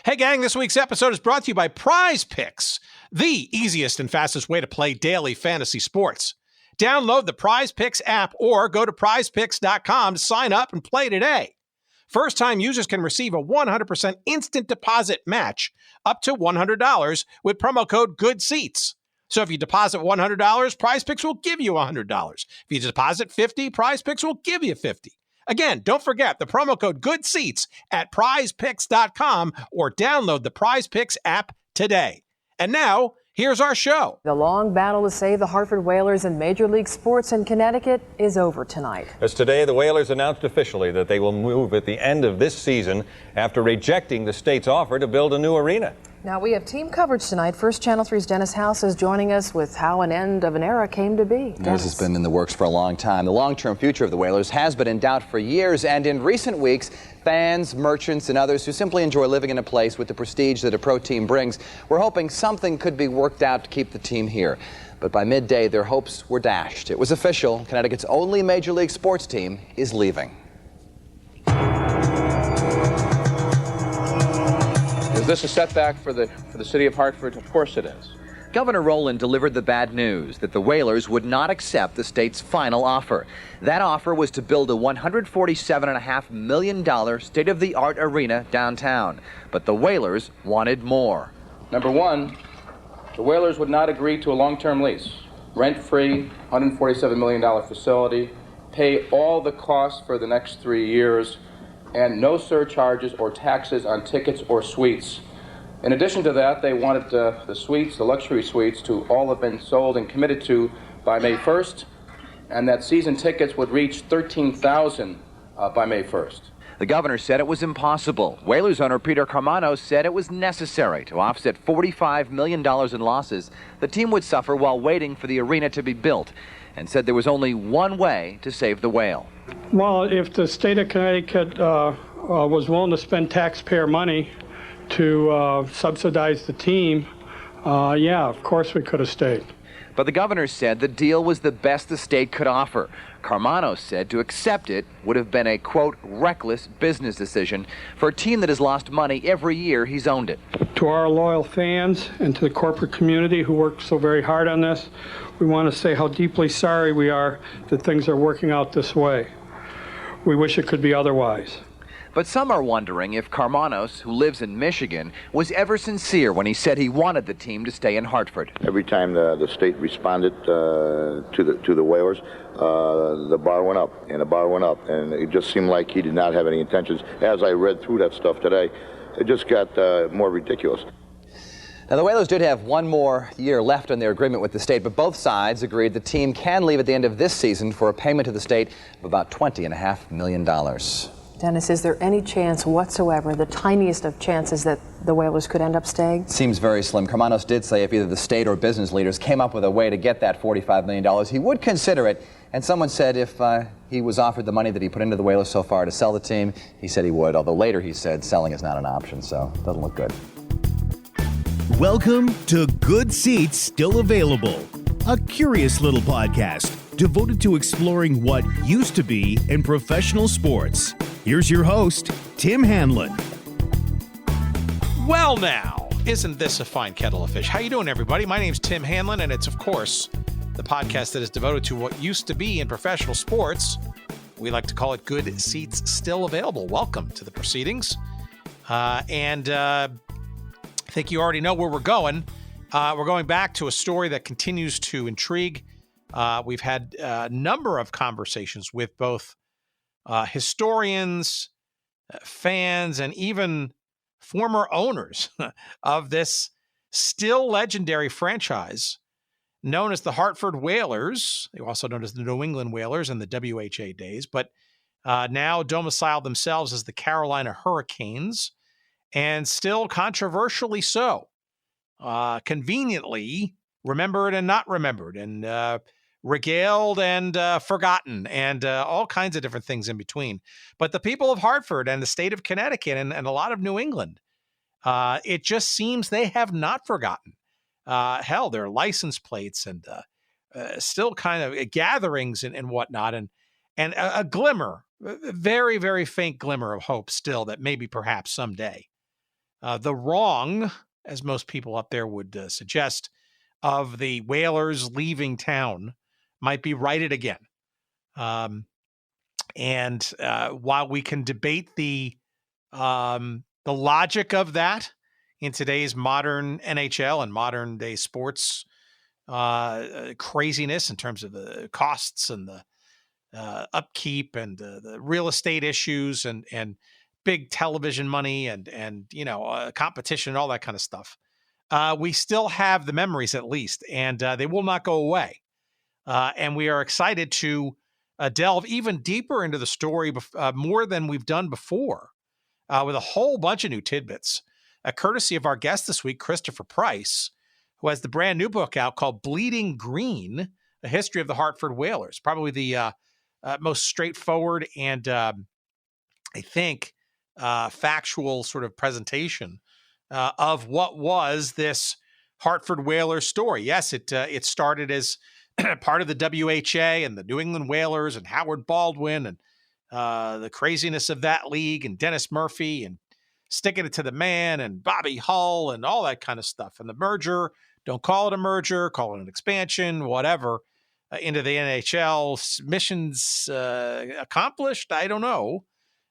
Hey, gang, this week's episode is brought to you by Prize Picks, the easiest and fastest way to play daily fantasy sports. Download the Prize Picks app or go to prizepicks.com to sign up and play today. First-time users can receive a 100% instant deposit match up to $100 with promo code GOODSEATS. So if you deposit $100, Prize Picks will give you $100. If you deposit $50, Prize Picks will give you $50. Again, don't forget the promo code GOODSEATS at prizepicks.com or download the Prize Picks app today. And now, here's our show. The long battle to save the Hartford Whalers in Major League Sports in Connecticut is over tonight. As today, the Whalers announced officially that they will move at the end of this season after rejecting the state's offer to build a new arena. Now we have team coverage tonight. First, Channel 3's Dennis House is joining us with how an end of an era came to be. This has been in the works for a long time. The long-term future of the Whalers has been in doubt for years, and in recent weeks, fans, merchants, and others who simply enjoy living in a place with the prestige that a pro team brings were hoping something could be worked out to keep the team here. But by midday, their hopes were dashed. It was official. Connecticut's only Major League sports team is leaving. Is this a setback for the city of Hartford? Of course it is. Governor Rowland delivered the bad news that the Whalers would not accept the state's final offer. That offer was to build a $147.5 million state-of-the-art arena downtown. But the Whalers wanted more. Number one, the Whalers would not agree to a long-term lease. Rent-free, $147 million facility, pay all the costs for the next 3 years, and no surcharges or taxes on tickets or suites. In addition to that, they wanted the suites, the luxury suites, to all have been sold and committed to by May 1st, and that season tickets would reach 13,000 by May 1st. The governor said it was impossible. Whalers owner Peter Carmano said it was necessary to offset $45 million in losses the team would suffer while waiting for the arena to be built, and said there was only one way to save the Whale. Well, if the state of Connecticut was willing to spend taxpayer money to subsidize the team, yeah, of course we could have stayed. But the governor said the deal was the best the state could offer. Carmano said to accept it would have been a, quote, reckless business decision for a team that has lost money every year he's owned it. To our loyal fans and to the corporate community who worked so very hard on this, we want to say how deeply sorry we are that things are working out this way. We wish it could be otherwise. But some are wondering if Carmanos, who lives in Michigan, was ever sincere when he said he wanted the team to stay in Hartford. Every time the state responded to the Whalers, the bar went up, and the bar went up, and it just seemed like he did not have any intentions. As I read through that stuff today, it just got more ridiculous. Now, the Whalers did have one more year left on their agreement with the state, but both sides agreed the team can leave at the end of this season for a payment to the state of about $20.5 million. Dennis, is there any chance whatsoever, the tiniest of chances, that the Whalers could end up staying? Seems very slim. Carmanos did say if either the state or business leaders came up with a way to get that $45 million, he would consider it. And someone said if he was offered the money that he put into the Whalers so far to sell the team, he said he would, although later he said selling is not an option, so it doesn't look good. Welcome to Good Seats Still Available, a curious little podcast devoted to exploring what used to be in professional sports. Here's your host, Tim Hanlon. Well now, isn't this a fine kettle of fish? How you doing, everybody? My name's Tim Hanlon, and it's, of course, the podcast that is devoted to what used to be in professional sports. We like to call it Good Seats Still Available. Welcome to the proceedings. I think you already know where we're going. We're going back to a story that continues to intrigue. We've had a number of conversations with both historians, fans, and even former owners of this still legendary franchise known as the Hartford Whalers. They were also known as the New England Whalers in the WHA days, but now domiciled themselves as the Carolina Hurricanes, and still controversially so. Conveniently remembered and not remembered, and regaled and forgotten, and all kinds of different things in between. But the people of Hartford and the state of Connecticut and a lot of New England, it just seems they have not forgotten. Hell, their license plates and still kind of gatherings and whatnot, and a glimmer, a very, very faint glimmer of hope still that maybe perhaps someday the wrong, as most people up there would suggest, of the Whalers leaving town might be righted again. And while we can debate the logic of that in today's modern NHL and modern day sports craziness in terms of the costs and the upkeep and the real estate issues and big television money and competition and all that kind of stuff, we still have the memories at least, and they will not go away. And we are excited to delve even deeper into the story, more than we've done before, with a whole bunch of new tidbits, courtesy of our guest this week, Christopher Price, who has the brand new book out called Bleeding Green, A History of the Hartford Whalers. Probably the most straightforward and, I think, factual sort of presentation of what was this Hartford Whalers story. Yes, it started as part of the WHA and the New England Whalers and Howard Baldwin and the craziness of that league and Dennis Murphy and sticking it to the man and Bobby Hull and all that kind of stuff. And the merger, don't call it a merger, call it an expansion, whatever, into the NHL. Missions accomplished, I don't know.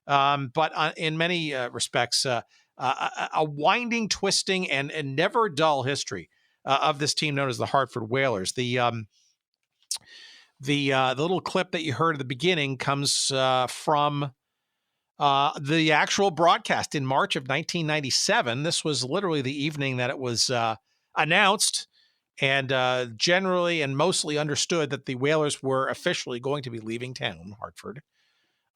But in many respects, a winding, twisting, and never dull history of this team known as the Hartford Whalers. The little clip that you heard at the beginning comes from the actual broadcast in March of 1997. This was literally the evening that it was announced and generally and mostly understood that the Whalers were officially going to be leaving town, Hartford.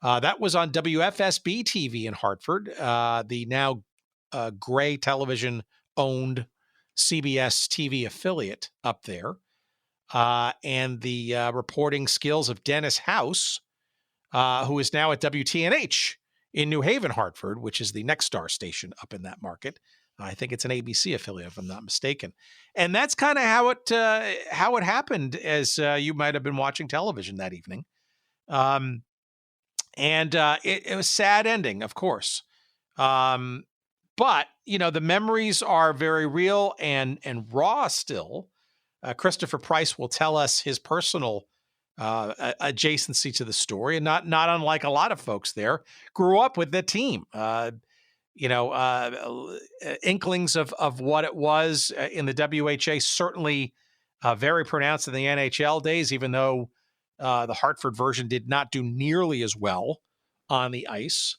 That was on WFSB TV in Hartford, the now Gray Television-owned CBS TV affiliate up there. And the reporting skills of Dennis House, who is now at WTNH in New Haven, Hartford, which is the Next Star station up in that market. I think it's an ABC affiliate, if I'm not mistaken. And that's kind of how it happened, as you might have been watching television that evening. And it was a sad ending, of course. But, the memories are very real and raw still. Christopher Price will tell us his personal adjacency to the story, and not unlike a lot of folks there, grew up with the team. Inklings of what it was in the WHA, certainly very pronounced in the NHL days, even though the Hartford version did not do nearly as well on the ice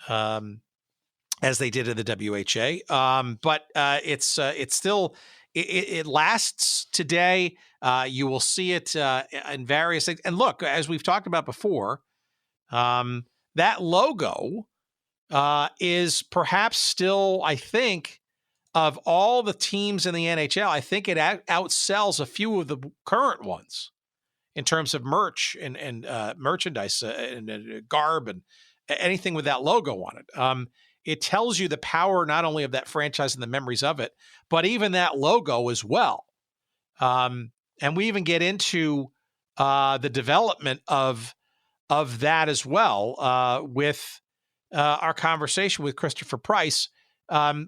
as they did in the WHA. But it's still... It lasts today. You will see it in various things. And look, as we've talked about before, that logo is perhaps still, I think, of all the teams in the NHL, I think it outsells a few of the current ones in terms of merch and merchandise and garb and anything with that logo on it. It tells you the power not only of that franchise and the memories of it, but even that logo as well. And we even get into the development of that as well with our conversation with Christopher Price.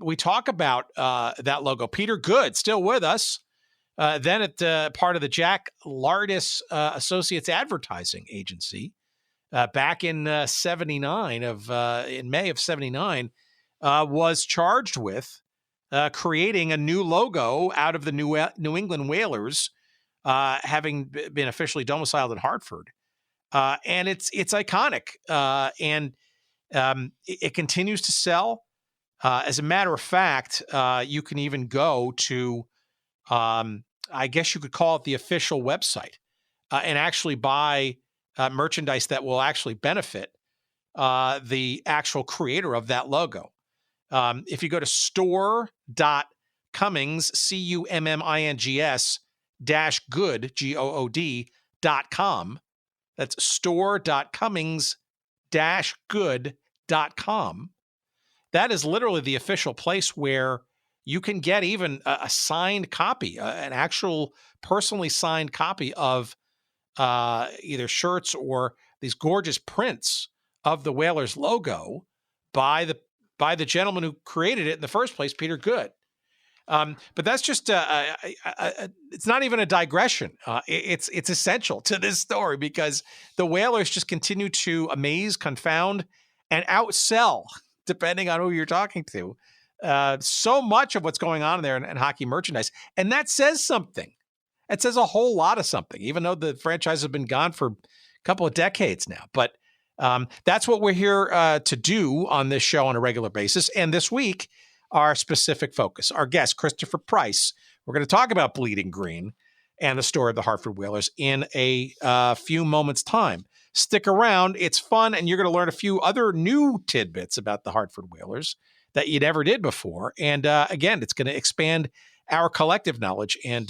We talk about that logo. Peter Good, still with us, then at part of the Jack Lardis Associates Advertising Agency. Back in 79 in May of 79, was charged with creating a new logo out of the New England Whalers, having been officially domiciled in Hartford. And it's iconic, and it continues to sell. As a matter of fact, you can even go to, I guess you could call it the official website, and actually buy merchandise that will actually benefit the actual creator of that logo. If you go to store.cummings, CUMMINGS -good, GOOD.com, that's store.cummings-good.com. That is literally the official place where you can get even a signed copy, an actual personally signed copy of either shirts or these gorgeous prints of the Whalers logo by the by the gentleman who created it in the first place, Peter Good. But that's just it's not even a digression. It's essential to this story because the Whalers just continue to amaze, confound, and outsell, depending on who you're talking to, so much of what's going on there in hockey merchandise. And that says something. It says a whole lot of something, even though the franchise has been gone for a couple of decades now. But that's what we're here to do on this show on a regular basis. And this week, our specific focus, our guest, Christopher Price. We're going to talk about Bleeding Green and the story of the Hartford Whalers in a few moments' time. Stick around. It's fun, and you're going to learn a few other new tidbits about the Hartford Whalers that you never did before. And again, it's going to expand our collective knowledge, and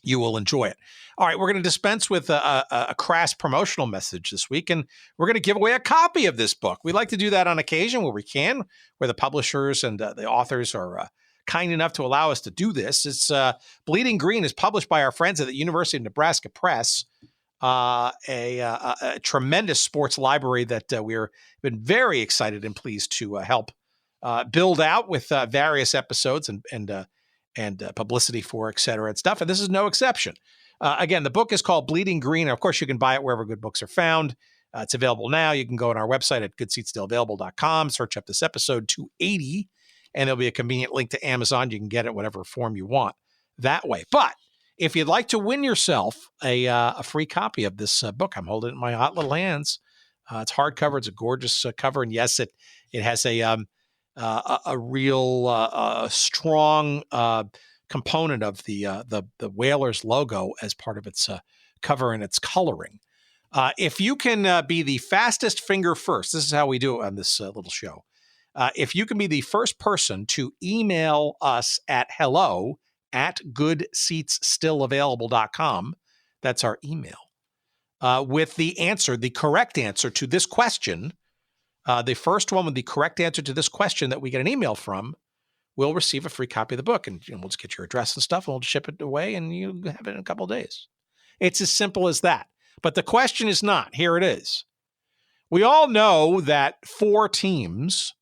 you will enjoy it. All right, we're going to dispense with a crass promotional message this week, and we're going to give away a copy of this book. We like to do that on occasion where we can, where the publishers and the authors are kind enough to allow us to do this. It's Bleeding Green is published by our friends at the University of Nebraska Press, a tremendous sports library that we've been very excited and pleased to help build out with various episodes and publicity for, et cetera, and stuff. And this is no exception. Again, the book is called Bleeding Green. Of course, you can buy it wherever good books are found. It's available now. You can go on our website at goodseatsstillavailable.com, search up this episode 280, and there'll be a convenient link to Amazon. You can get it whatever form you want that way. But if you'd like to win yourself a free copy of this book, I'm holding it in my hot little hands. It's hardcover. It's a gorgeous cover. And yes, it has a real strong component of the Whalers logo as part of its cover and its coloring. If you can be the fastest finger first, this is how we do it on this little show. If you can be the first person to email us at hello@goodseatsstillavailable.com, that's our email, with the correct answer to this question, the first one with the correct answer to this question that we get an email from will receive a free copy of the book. And we'll just get your address and stuff, and we'll ship it away, and you have it in a couple of days. It's as simple as that. But the question is not. Here it is. We all know that 4 teams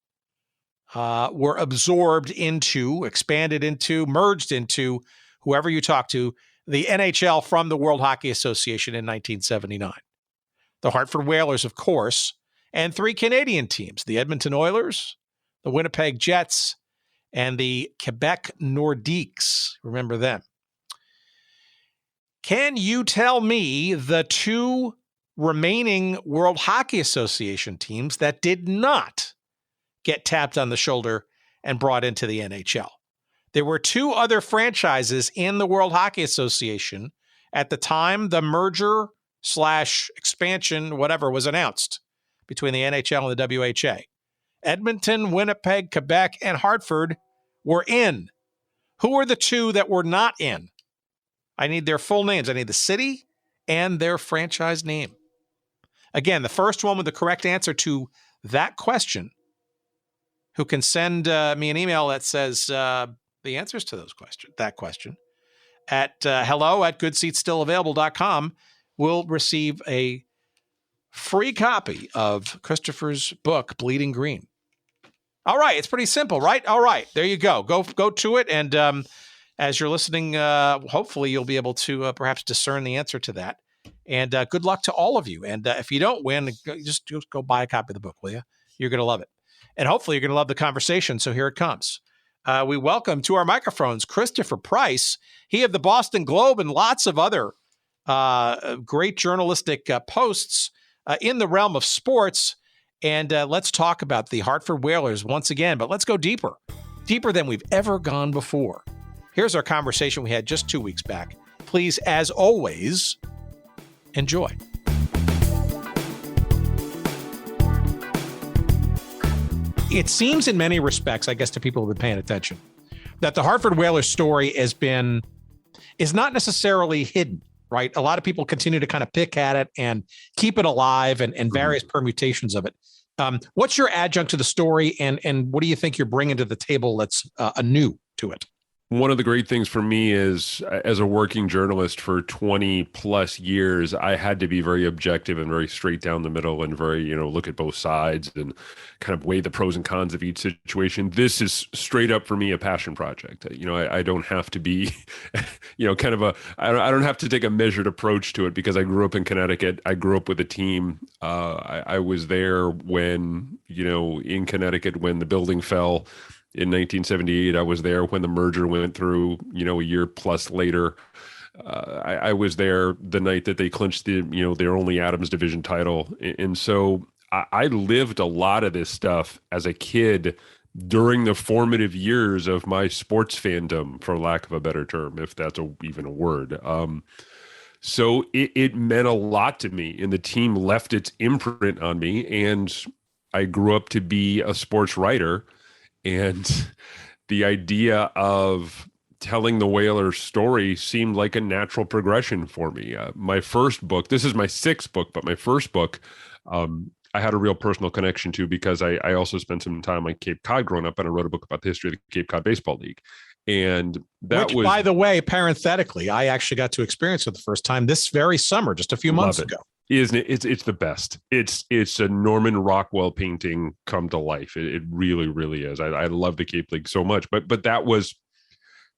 were absorbed into, expanded into, merged into, whoever you talk to, the NHL from the World Hockey Association in 1979. The Hartford Whalers, of course, and 3 Canadian teams, the Edmonton Oilers, the Winnipeg Jets, and the Quebec Nordiques. Remember them. Can you tell me the 2 remaining World Hockey Association teams that did not get tapped on the shoulder and brought into the NHL? There were 2 other franchises in the World Hockey Association at the time the merger / expansion, whatever, was announced between the NHL and the WHA. Edmonton, Winnipeg, Quebec, and Hartford were in. Who are the 2 that were not in? I need their full names. I need the city and their franchise name. Again, the first one with the correct answer to that question, who can send me an email that says the answers to that question, at hello@goodseatsstillavailable.com, will receive a free copy of Christopher's book, Bleeding Green. All right. It's pretty simple, right? All right. There you go. Go to it. And as you're listening, hopefully you'll be able to perhaps discern the answer to that. And good luck to all of you. And if you don't win, just go buy a copy of the book, will you? You're going to love it. And hopefully you're going to love the conversation. So here it comes. We welcome to our microphones Christopher Price, he of the Boston Globe and lots of other great journalistic posts in the realm of sports. And let's talk about the Hartford Whalers once again, but let's go deeper than we've ever gone before. Here's our conversation we had just 2 weeks back. Please, as always, enjoy. It seems in many respects, I guess to people who've been paying attention, that the Hartford Whalers story is not necessarily hidden, right? A lot of people continue to kind of pick at it and keep it alive and various permutations of it. What's your adjunct to the story, and what do you think you're bringing to the table that's anew to it? One of the great things for me is, as a working journalist for 20 plus years, I had to be very objective and very straight down the middle and very, look at both sides and kind of weigh the pros and cons of each situation. This is straight up for me a passion project. I don't have to be, I don't have to take a measured approach to it because I grew up in Connecticut. I grew up with a team. I was there when, in Connecticut, when the building fell. In 1978, I was there when the merger went through, a year plus later. I was there the night that they clinched their only Adams Division title. And so I lived a lot of this stuff as a kid during the formative years of my sports fandom, for lack of a better term, if that's even a word. So it meant a lot to me, and the team left its imprint on me. And I grew up to be a sports writer. And the idea of telling the Whalers story seemed like a natural progression for me. My first book, this is my sixth book, but my first book, I had a real personal connection to because I also spent some time on Cape Cod growing up, and I wrote a book about the history of the Cape Cod Baseball League. And that was, by the way, parenthetically, I actually got to experience for the first time this very summer, just a few months ago. Isn't it? It's the best. It's a Norman Rockwell painting come to life. It really, really is. I love the Cape League so much, but that was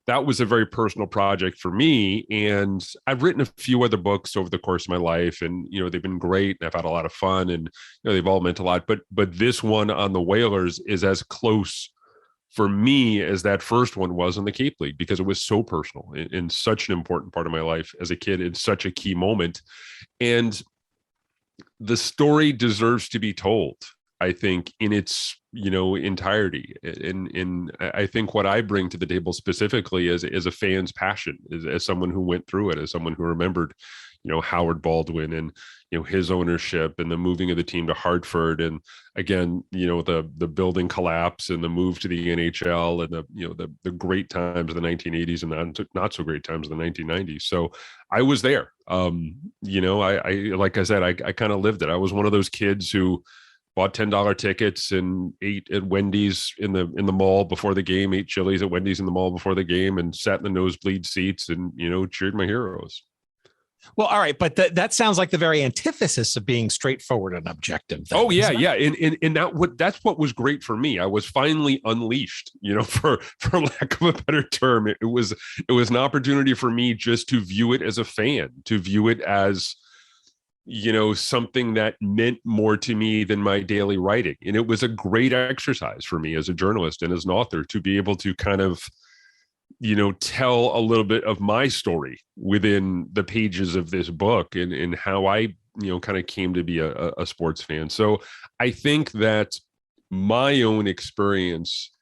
a very personal project for me. And I've written a few other books over the course of my life, and they've been great. And I've had a lot of fun, and they've all meant a lot. But this one on the Whalers is as close for me as that first one was on the Cape League, because it was so personal and such an important part of my life as a kid in such a key moment. And the story deserves to be told, I think, in its, entirety. And I think what I bring to the table specifically is a fan's passion, as someone who went through it, as someone who remembered, Howard Baldwin and, his ownership and the moving of the team to Hartford. And again, the building collapse and the move to the NHL and the great times of the 1980s and the not so great times of the 1990s. So I was there. I like I said, I kind of lived it. I was one of those kids who bought $10 tickets and ate at Wendy's in the mall before the game, ate Chili's at Wendy's in the mall before the game, and sat in the nosebleed seats and, cheered my heroes. Well, all right, but that sounds like the very antithesis of being straightforward and objective. Then, oh yeah, yeah, and that's what was great for me. I was finally unleashed, for lack of a better term. It was an opportunity for me just to view it as a fan, to view it as, something that meant more to me than my daily writing. And it was a great exercise for me as a journalist and as an author to be able to kind of, tell a little bit of my story within the pages of this book and how I, kind of came to be a sports fan. So I think that my own experience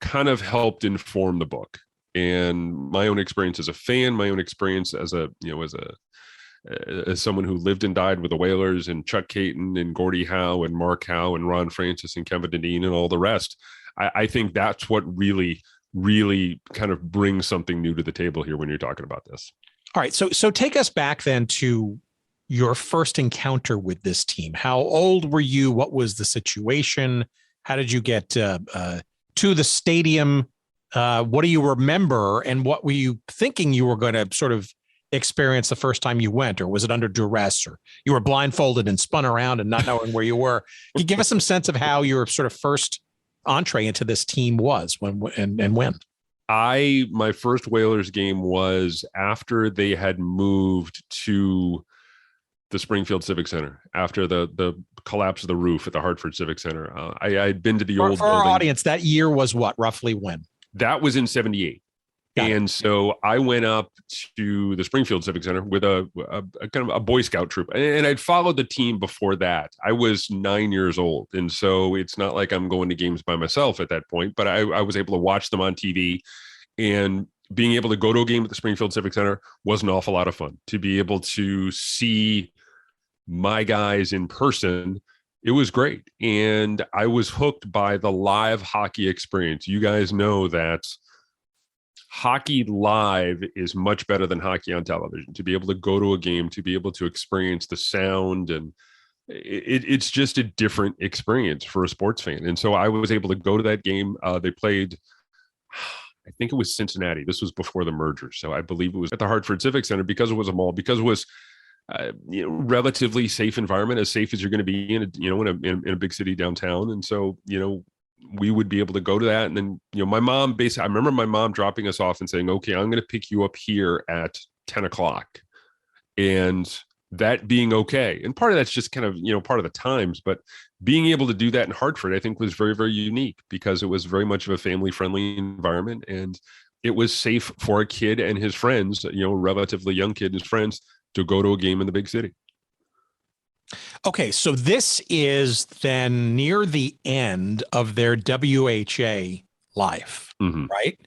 kind of helped inform the book, and my own experience as a fan, my own experience as as someone who lived and died with the Whalers and Chuck Caton and Gordie Howe and Mark Howe and Ron Francis and Kevin Dineen and all the rest. I think that's what really kind of brings something new to the table here when you're talking about this. All right. So take us back then to your first encounter with this team. How old were you? What was the situation? How did you get to the stadium? What do you remember? And what were you thinking you were going to sort of experience the first time you went? Or was it under duress, or you were blindfolded and spun around and not knowing where you were? Can you give us some sense of how your sort of first entree into this team was when? My first Whalers game was after they had moved to the Springfield Civic Center after the collapse of the roof at the Hartford Civic Center. I'd been to the old for our building. audience. That year was what, roughly when? That was in 78. And so I went up to the Springfield Civic Center with a kind of a Boy Scout troop, and I'd followed the team before that. I was 9 years old, and so it's not like I'm going to games by myself at that point, but I was able to watch them on TV, and being able to go to a game at the Springfield Civic Center was an awful lot of fun. To be able to see my guys in person, it was great, and I was hooked by the live hockey experience. You guys know that hockey live is much better than hockey on television. To be able to go to a game, to be able to experience the sound, and it's just a different experience for a sports fan. And so I was able to go to that game. They played, I think it was Cincinnati. This was before the merger. So I believe it was at the Hartford Civic Center, because it was a mall, because it was relatively safe environment, as safe as you're going to be in a big city downtown. And so, we would be able to go to that. And then, my mom I remember my mom dropping us off and saying, okay, I'm going to pick you up here at 10 o'clock. And that being okay. And part of that's just kind of, part of the times, but being able to do that in Hartford, I think was very, very unique, because it was very much of a family friendly environment. And it was safe for a kid and his friends, relatively young kid and his friends, to go to a game in the big city. Okay, so this is then near the end of their WHA life, right?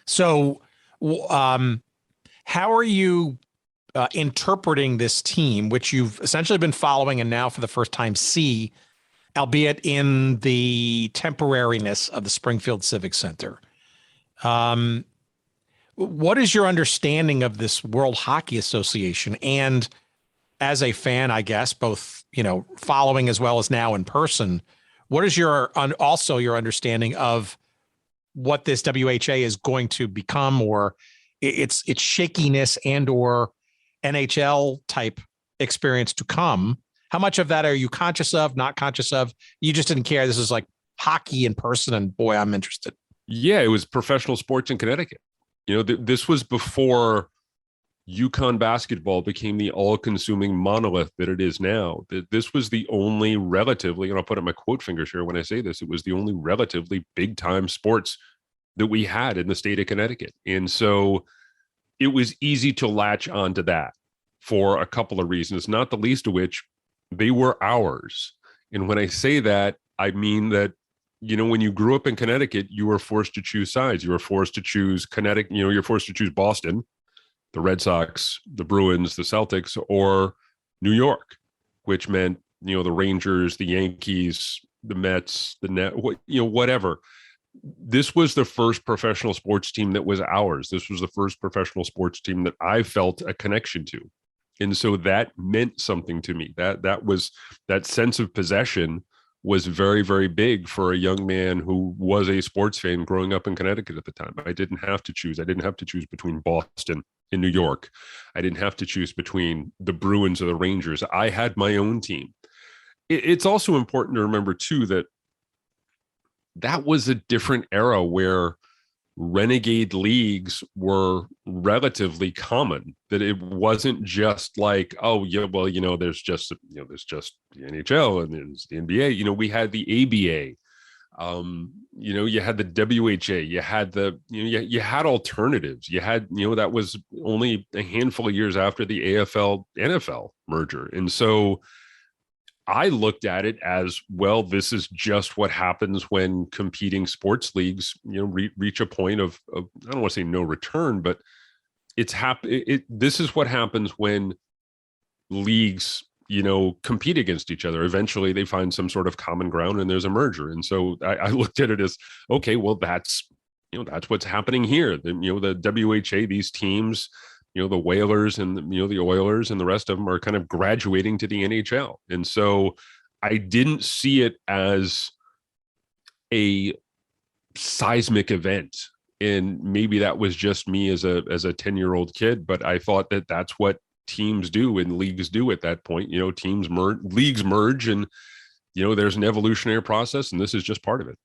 So how are you interpreting this team, which you've essentially been following and now for the first time see, albeit in the temporariness of the Springfield Civic Center? What is your understanding of this World Hockey Association? And as a fan, I guess, both, following as well as now in person, what is also your understanding of what this WHA is going to become, or its shakiness and or NHL type experience to come? How much of that are you conscious of, not conscious of? You just didn't care. This is like hockey in person, and boy, I'm interested. Yeah, it was professional sports in Connecticut. This was before UConn basketball became the all-consuming monolith that it is now. This was the only relatively, and I'll put up my quote fingers here when I say this, it was the only relatively big-time sports that we had in the state of Connecticut. And so it was easy to latch onto that for a couple of reasons, not the least of which they were ours. And when I say that, I mean that, when you grew up in Connecticut, you were forced to choose sides. You were forced to choose Connecticut, you're forced to choose Boston, the Red Sox, the Bruins, the Celtics, or New York, which meant, the Rangers, the Yankees, the Mets, the Net, whatever. This was the first professional sports team that was ours. This was the first professional sports team that I felt a connection to. And so that meant something to me. That sense of possession was very, very big for a young man who was a sports fan growing up in Connecticut at the time. I didn't have to choose. I didn't have to choose between Boston and New York. I didn't have to choose between the Bruins or the Rangers. I had my own team. It's also important to remember, too, that was a different era where renegade leagues were relatively common, that it wasn't just like, oh yeah, well, there's just the NHL and there's the NBA. We had the ABA, you had the WHA, you had you had alternatives. You had, that was only a handful of years after the AFL NFL merger. And so I looked at it as, well, this is just what happens when competing sports leagues, reach a point of I don't want to say no return, but this is what happens when leagues, compete against each other. Eventually they find some sort of common ground and there's a merger. And so I looked at it as, okay, well, that's what's happening here. The WHA, these teams, the Whalers and the Oilers and the rest of them are kind of graduating to the NHL. And so I didn't see it as a seismic event. And maybe that was just me as a 10-year-old kid, but I thought that that's what teams do and leagues do at that point. Teams merge, leagues merge, and, there's an evolutionary process, and this is just part of it.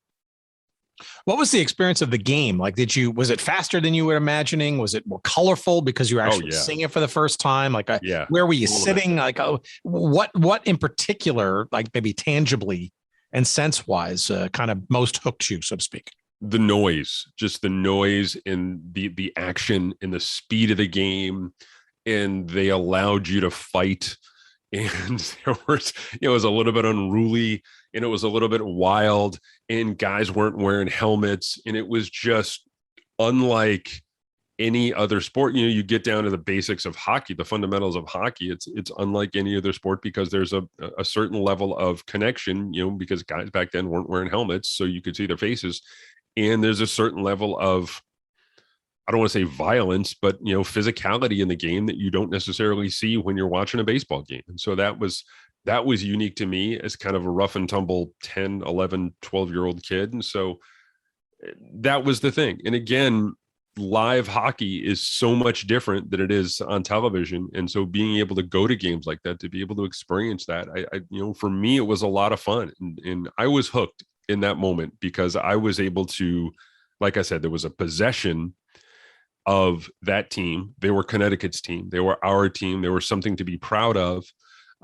What was the experience of the game? Like, was it faster than you were imagining? Was it more colorful because you were actually seeing it for the first time? Like, where were you sitting? Like, what in particular, like maybe tangibly and sense wise, kind of most hooked you, so to speak? The noise, just the noise and the action and the speed of the game. And they allowed you to fight. And there was, it was a little bit unruly and it was a little bit wild, and guys weren't wearing helmets. And it was just unlike any other sport. You get down to the basics of hockey, the fundamentals of hockey. It's unlike any other sport because there's a certain level of connection, because guys back then weren't wearing helmets, so you could see their faces. And there's a certain level of, I don't want to say violence, but, physicality in the game that you don't necessarily see when you're watching a baseball game. And so that was unique to me as kind of a rough and tumble 10, 11, 12-year-old kid. And so that was the thing. And again, live hockey is so much different than it is on television. And so being able to go to games like that, to be able to experience that, for me, it was a lot of fun. And I was hooked in that moment because I was able to, like I said, there was a possession of that team. They were Connecticut's team. They were our team. They were something to be proud of.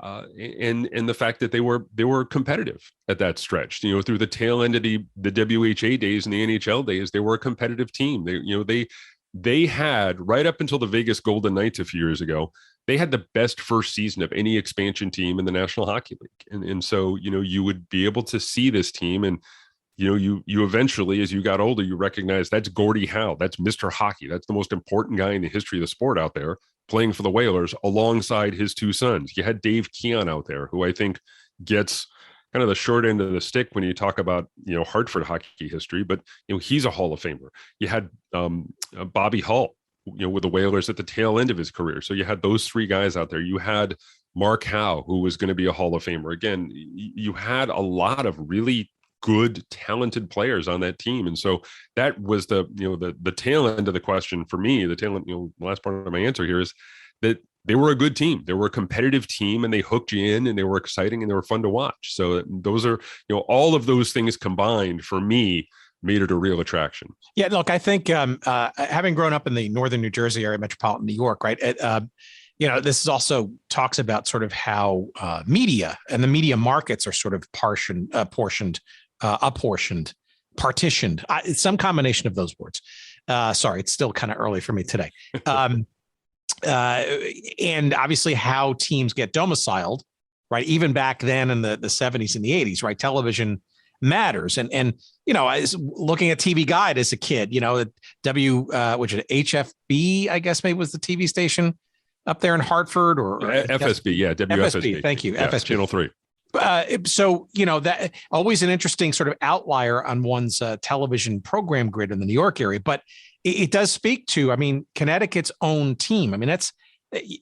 And the fact that they were competitive at that stretch, through the tail end of the WHA days and the NHL days, they were a competitive team. They had, right up until the Vegas Golden Knights a few years ago, they had the best first season of any expansion team in the National Hockey League. And so, you would be able to see this team, and you eventually, as you got older, you recognize that's Gordie Howe. That's Mr. Hockey. That's the most important guy in the history of the sport out there, playing for the Whalers alongside his two sons. You had Dave Keon out there, who I think gets kind of the short end of the stick when you talk about, Hartford hockey history, but, he's a Hall of Famer. You had Bobby Hull, with the Whalers at the tail end of his career. So you had those three guys out there. You had Mark Howe, who was going to be a Hall of Famer. Again, you had a lot of really good, talented players on that team. And so that was the tail end of the question for me. The tail end, the last part of my answer here is that they were a good team. They were a competitive team, and they hooked you in, and they were exciting, and they were fun to watch. So those are, all of those things combined for me made it a real attraction. Yeah, look, I think having grown up in the northern New Jersey area, metropolitan New York, right? This is also talks about sort of how media and the media markets are sort of apportioned, partitioned, some combination of those words. Sorry, it's still kind of early for me today. And obviously how teams get domiciled, right? Even back then in the 70s and the 80s, right? Television matters. And I was looking at TV Guide as a kid, which is HFB, I guess maybe was the TV station up there in Hartford, or FSB. Yeah. WFSB. Thank you. Yeah, FSB. Channel 3. So, that always an interesting sort of outlier on one's television program grid in the New York area, but it does speak to, Connecticut's own team.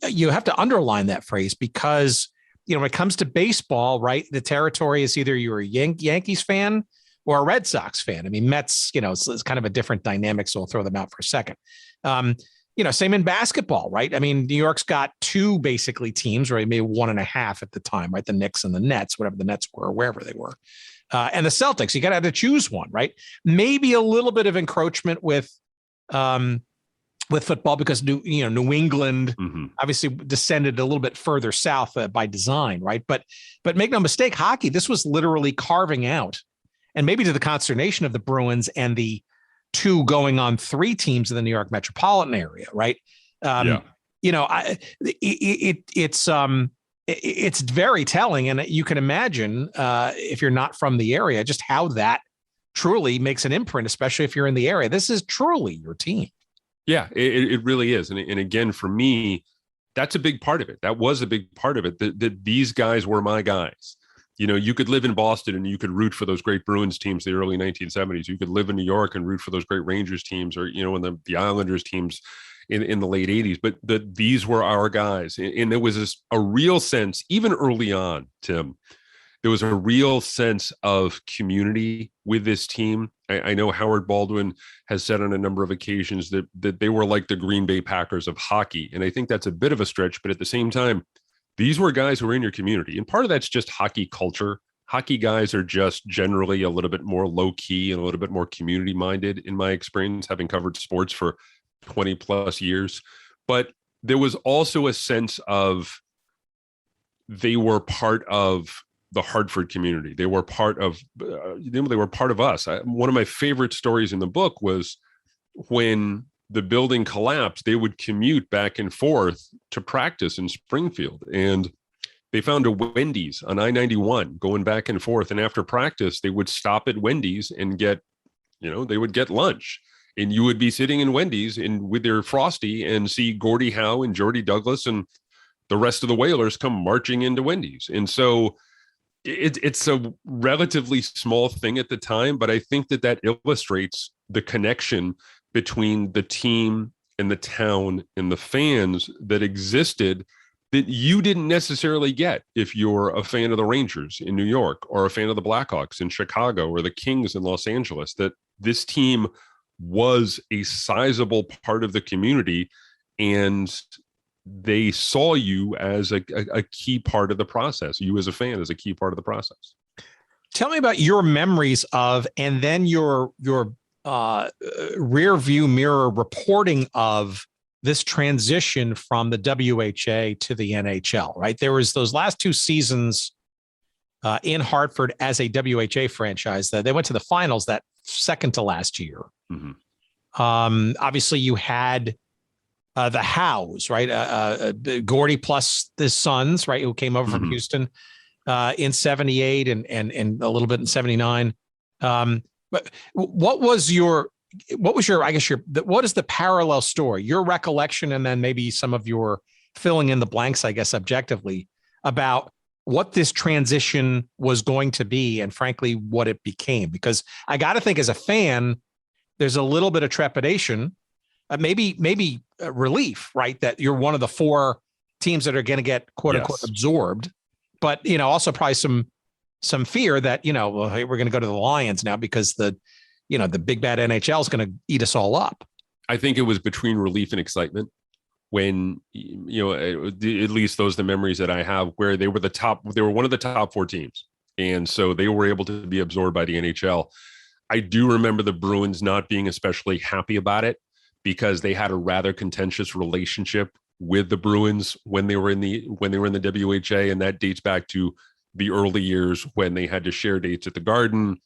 You have to underline that phrase because, when it comes to baseball, right, the territory is either you're a Yankees fan or a Red Sox fan. Mets, it's kind of a different dynamic, so we'll throw them out for a second. Same in basketball, right? New York's got two basically teams, right? Maybe one and a half at the time, right? The Knicks and the Nets, whatever the Nets were, or wherever they were. And the Celtics, you got to have to choose one, right? Maybe a little bit of encroachment with football because New England obviously descended a little bit further south by design, right? But make no mistake, hockey, this was literally carving out, and maybe to the consternation of the Bruins and the two going on three teams in the New York metropolitan area, right? It's very telling, and you can imagine if you're not from the area, just how that truly makes an imprint, especially if you're in the area. This is truly your team. Yeah, it really is. And again, for me, that's a big part of it. That was a big part of it, that these guys were my guys. You could live in Boston and you could root for those great Bruins teams, the early 1970s. You could live in New York and root for those great Rangers teams, or, and the Islanders teams in the late 80s. But these were our guys. And there was a real sense, even early on, Tim, there was a real sense of community with this team. I know Howard Baldwin has said on a number of occasions that they were like the Green Bay Packers of hockey. And I think that's a bit of a stretch, but at the same time, these were guys who were in your community. And part of that's just hockey culture. Hockey guys are just generally a little bit more low key and a little bit more community minded, in my experience, having covered sports for 20 plus years. But there was also a sense of they were part of the Hartford community. They were part of, they were part of us. One of my favorite stories in the book was when the building collapsed, they would commute back and forth to practice in Springfield. And they found a Wendy's on I-91 going back and forth. And after practice, they would stop at Wendy's and get, they would get lunch. And you would be sitting in Wendy's with their Frosty and see Gordie Howe and Jordy Douglas and the rest of the Whalers come marching into Wendy's. And so it's a relatively small thing at the time, but I think that illustrates the connection between the team and the town and the fans that existed that you didn't necessarily get if you're a fan of the Rangers in New York or a fan of the Blackhawks in Chicago or the Kings in Los Angeles. That this team was a sizable part of the community, and they saw you as a key part of the process. You as a fan as a key part of the process. Tell me about your memories of, and then your rear view mirror reporting of this transition from the WHA to the NHL, right? There was those last 2 seasons in Hartford as a WHA franchise that they went to the finals that second to last year. Mm-hmm. Obviously you had the Hows, right? Gordy plus the Sons, right? Who came over from Houston in 78 and a little bit in 79. But what is the parallel story, your recollection, and then maybe some of your filling in the blanks, I guess, objectively, about what this transition was going to be and frankly, what it became? Because I got to think as a fan, there's a little bit of trepidation, maybe relief, right? That you're one of the 4 teams that are going to get quote unquote absorbed, but, also probably some fear that, well, hey, we're going to go to the Lions now because the big bad NHL is going to eat us all up. I think it was between relief and excitement when, at least those are the memories that I have, where they were one of the top 4 teams. And so they were able to be absorbed by the NHL. I do remember the Bruins not being especially happy about it because they had a rather contentious relationship with the Bruins when they were in the WHA. And that dates back to the early years when they had to share dates at the Garden.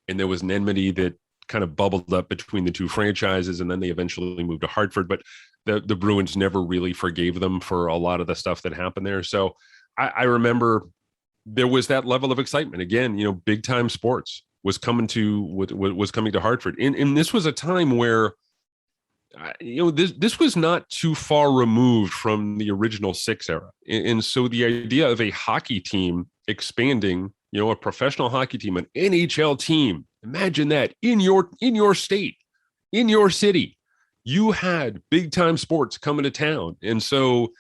And there was an enmity that kind of bubbled up between the 2 franchises, and then they eventually moved to Hartford. But the Bruins never really forgave them for a lot of the stuff that happened there. So I remember there was that level of excitement. Again, big time sports was coming to Hartford. And this was a time where, this was not too far removed from the original 6 era. And so the idea of a hockey team expanding, a professional hockey team, an NHL team, imagine that in your state, in your city, you had big time sports coming to town. And so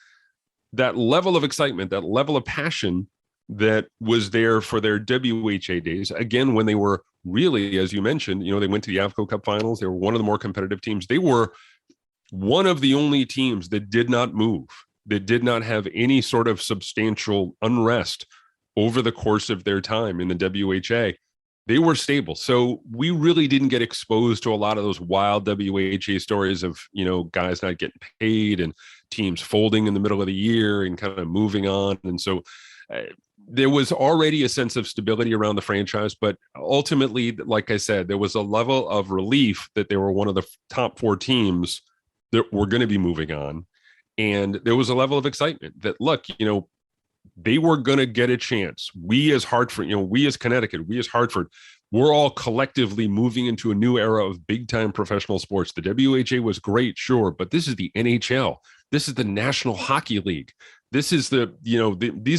that level of excitement, that level of passion that was there for their WHA days, again, when they were really, as you mentioned, they went to the AFCO Cup finals. They were one of the more competitive teams. They were one of the only teams that did not move, that did not have any sort of substantial unrest over the course of their time in the WHA. They were stable. So we really didn't get exposed to a lot of those wild WHA stories of, guys not getting paid and teams folding in the middle of the year and kind of moving on. And so there was already a sense of stability around the franchise, but ultimately, like I said, there was a level of relief that they were one of the top 4 teams that were going to be moving on. And there was a level of excitement that, look, they were going to get a chance. We as Hartford, we as Connecticut, we as Hartford, we're all collectively moving into a new era of big time professional sports. The WHA was great, sure, but this is the NHL. This is the National Hockey League. This is these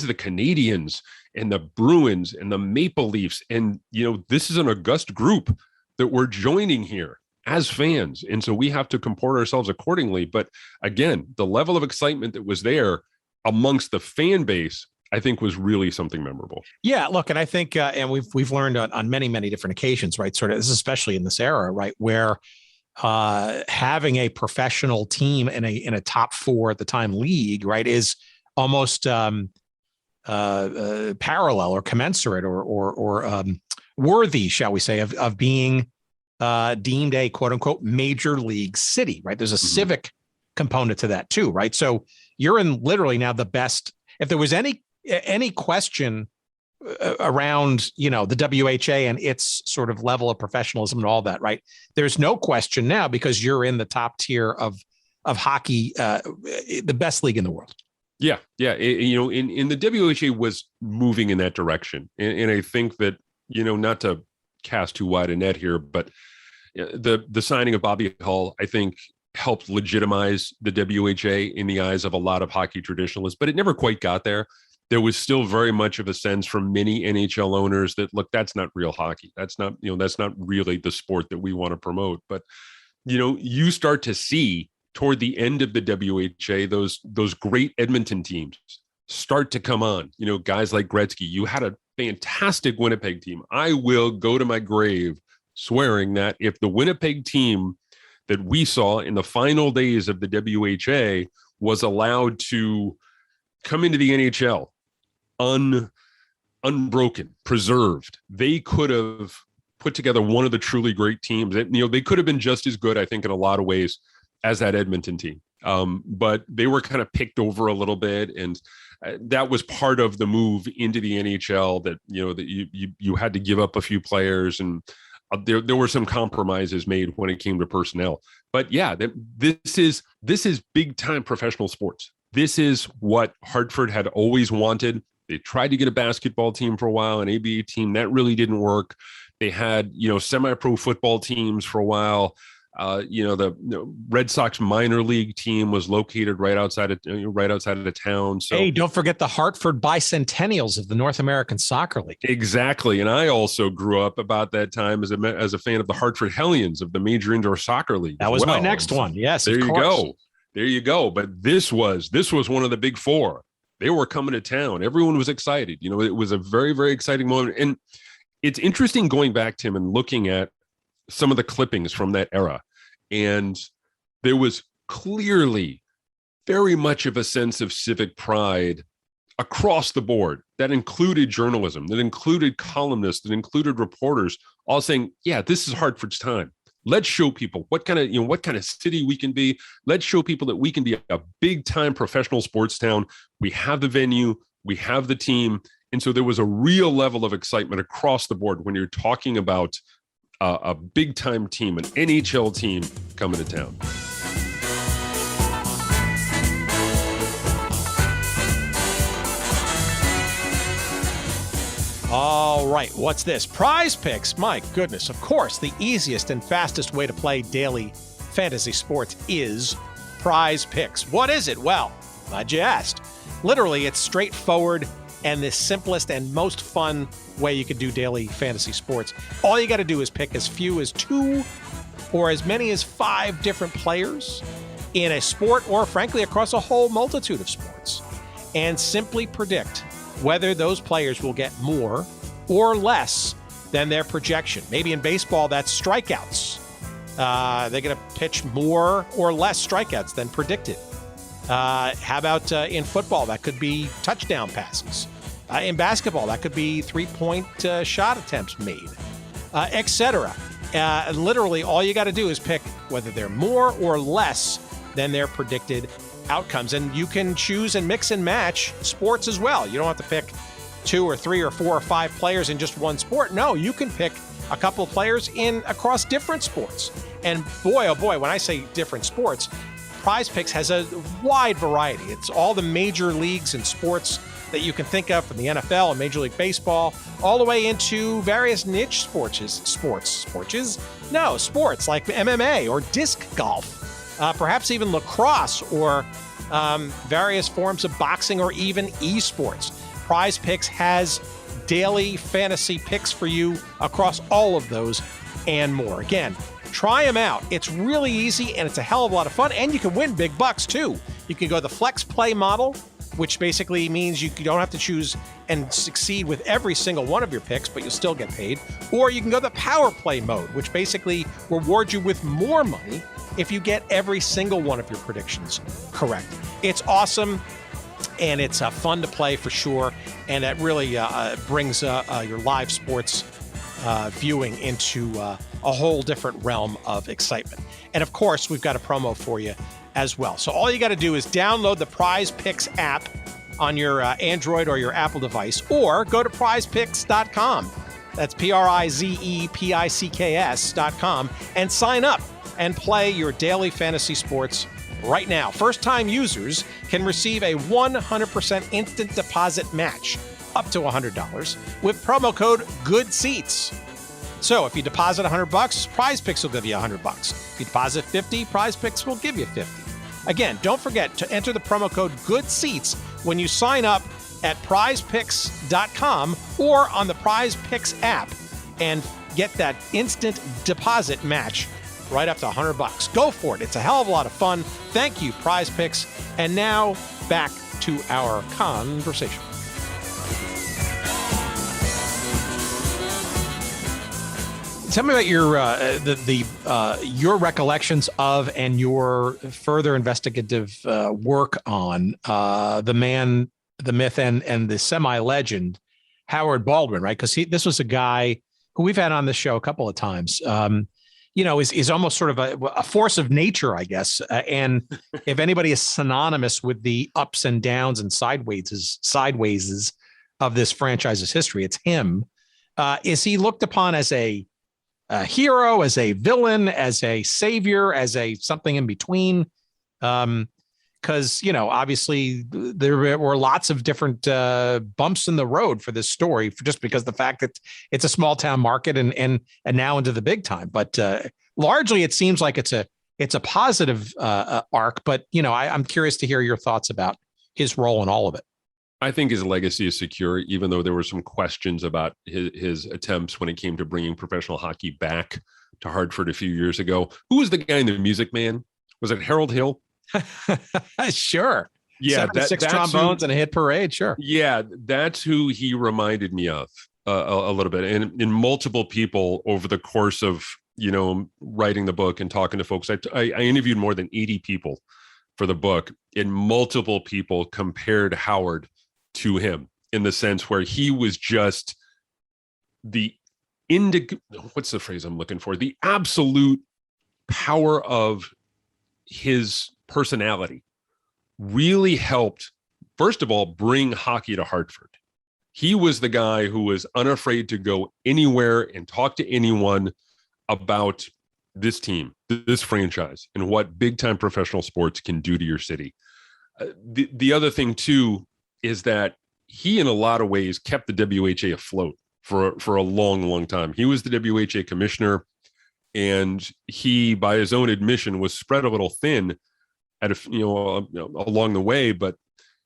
are the Canadiens and the Bruins and the Maple Leafs. And, this is an august group that we're joining here as fans. And so we have to comport ourselves accordingly. But again, the level of excitement that was there amongst the fan base, I think, was really something memorable. Yeah, look, and I think, and we've learned on many, many different occasions, right? Sort of, especially in this era, right, where having a professional team in a top 4 at the time league, right, is almost parallel or commensurate or worthy, shall we say, of being deemed a quote unquote major league city, right? There's a civic component to that too, right? So you're in literally now the best. If there was any question around, the WHA and its sort of level of professionalism and all that, right? There's no question now because you're in the top tier of hockey, the best league in the world. Yeah. In the WHA was moving in that direction. And I think that, not to cast too wide a net here, but the signing of Bobby Hull, I think, helped legitimize the WHA in the eyes of a lot of hockey traditionalists, but it never quite got there. There was still very much of a sense from many NHL owners that, look, that's not real hockey. That's not really the sport that we want to promote. But, you start to see toward the end of the WHA, those great Edmonton teams start to come on, guys like Gretzky. You had a fantastic Winnipeg team. I will go to my grave swearing that if the Winnipeg team that we saw in the final days of the WHA was allowed to come into the NHL unbroken, preserved. They could have put together one of the truly great teams. They could have been just as good, I think, in a lot of ways as that Edmonton team. But they were kind of picked over a little bit, and that was part of the move into the NHL. That you had to give up a few players, and there were some compromises made when it came to personnel. But yeah, this is big time professional sports. This is what Hartford had always wanted. They tried to get a basketball team for a while, an ABA team. That really didn't work. They had, semi-pro football teams for a while. The Red Sox minor league team was located right outside of the town. So, hey, don't forget the Hartford Bicentennials of the North American Soccer League. Exactly, and I also grew up about that time as a fan of the Hartford Hellions of the Major Indoor Soccer League. That was my next one. Yes, there you go. But this was one of the big four. They were coming to town. Everyone was excited. It was a very, very exciting moment. And it's interesting going back, Tim, and looking at some of the clippings from that era. And there was clearly very much of a sense of civic pride across the board. That included journalism, that included columnists, that included reporters, all saying, yeah, this is Hartford's time. Let's show people what kind of city we can be. Let's show people that we can be a big time professional sports town. We have the venue, we have the team. And so there was a real level of excitement across the board when you're talking about a big time team, an NHL team coming to town. All right, what's this? Prize Picks. My goodness, of course, the easiest and fastest way to play daily fantasy sports is Prize Picks. What is it? Well, glad you asked. Literally, it's straightforward and the simplest and most fun way you could do daily fantasy sports. All you got to do is pick as few as 2 or as many as 5 different players in a sport, or frankly, across a whole multitude of sports, and simply predict whether those players will get more or less than their projection. Maybe in baseball, that's strikeouts. They're going to pitch more or less strikeouts than predicted. How about in football? That could be touchdown passes. In basketball, that could be 3-point shot attempts made, etc. Literally, all you got to do is pick whether they're more or less than their predicted outcomes. And you can choose and mix and match sports as well. You don't have to pick 2 or 3 or 4 or 5 players in just one sport. No, you can pick a couple of players across different sports. And boy, oh boy, when I say different sports, Prize Picks has a wide variety. It's all the major leagues and sports that you can think of, from the NFL and Major League Baseball, all the way into various niche sports like MMA or disc golf, perhaps even lacrosse or various forms of boxing or even esports. Prize Picks has daily fantasy picks for you across all of those and more. Again, try them out. It's really easy and it's a hell of a lot of fun, and you can win big bucks too. You can go the flex play model, which basically means you don't have to choose and succeed with every single one of your picks, but you'll still get paid. Or you can go the power play mode, which basically rewards you with more money if you get every single one of your predictions correct. It's awesome, and it's fun to play for sure, and that really brings your live sports viewing into a whole different realm of excitement. And of course, we've got a promo for you as well. So all you got to do is download the Prize Picks app on your Android or your Apple device, or go to prizepicks.com. That's prizepicks.com, and sign up and play your daily fantasy sports right now. First-time users can receive a 100% instant deposit match up to $100 with promo code GOODSEATS. So if you deposit $100, Prize Picks will give you $100. If you deposit $50, Prize Picks will give you $50. Again, don't forget to enter the promo code GOODSEATS when you sign up at prizepicks.com or on the Prize Picks app, and get that instant deposit match right up to $100. Go for it. It's a hell of a lot of fun. Thank you, Prize Picks. And now back to our conversation. Tell me about your your recollections of and your further investigative work on the man, the myth, and the semi-legend Howard Baldwin, right? Because this was a guy who we've had on the show a couple of times. Is almost sort of a force of nature, I guess. And if anybody is synonymous with the ups and downs and sidewayses of this franchise's history, it's him. Is he looked upon as a hero, as a villain, as a savior, as a something in between? Because, obviously there were lots of different bumps in the road for this story, just because the fact that it's a small town market and now into the big time. But largely it seems like it's a positive arc. But, I'm curious to hear your thoughts about his role in all of it. I think his legacy is secure, even though there were some questions about his attempts when it came to bringing professional hockey back to Hartford a few years ago. Who was the guy in The Music Man? Was it Harold Hill? Sure. Yeah. 76 trombones and a hit parade. Sure. Yeah. That's who he reminded me of a little bit. And in multiple people over the course of, writing the book and talking to folks, I interviewed more than 80 people for the book, and multiple people compared Howard to him in the sense where he was just what's the phrase I'm looking for? The absolute power of his personality really helped, first of all, bring hockey to Hartford. He was the guy who was unafraid to go anywhere and talk to anyone about this team, this franchise, and what big time professional sports can do to your city. The other thing too is that he, in a lot of ways, kept the WHA afloat for a long, long time. He was the WHA commissioner, and he, by his own admission, was spread a little thin along the way. But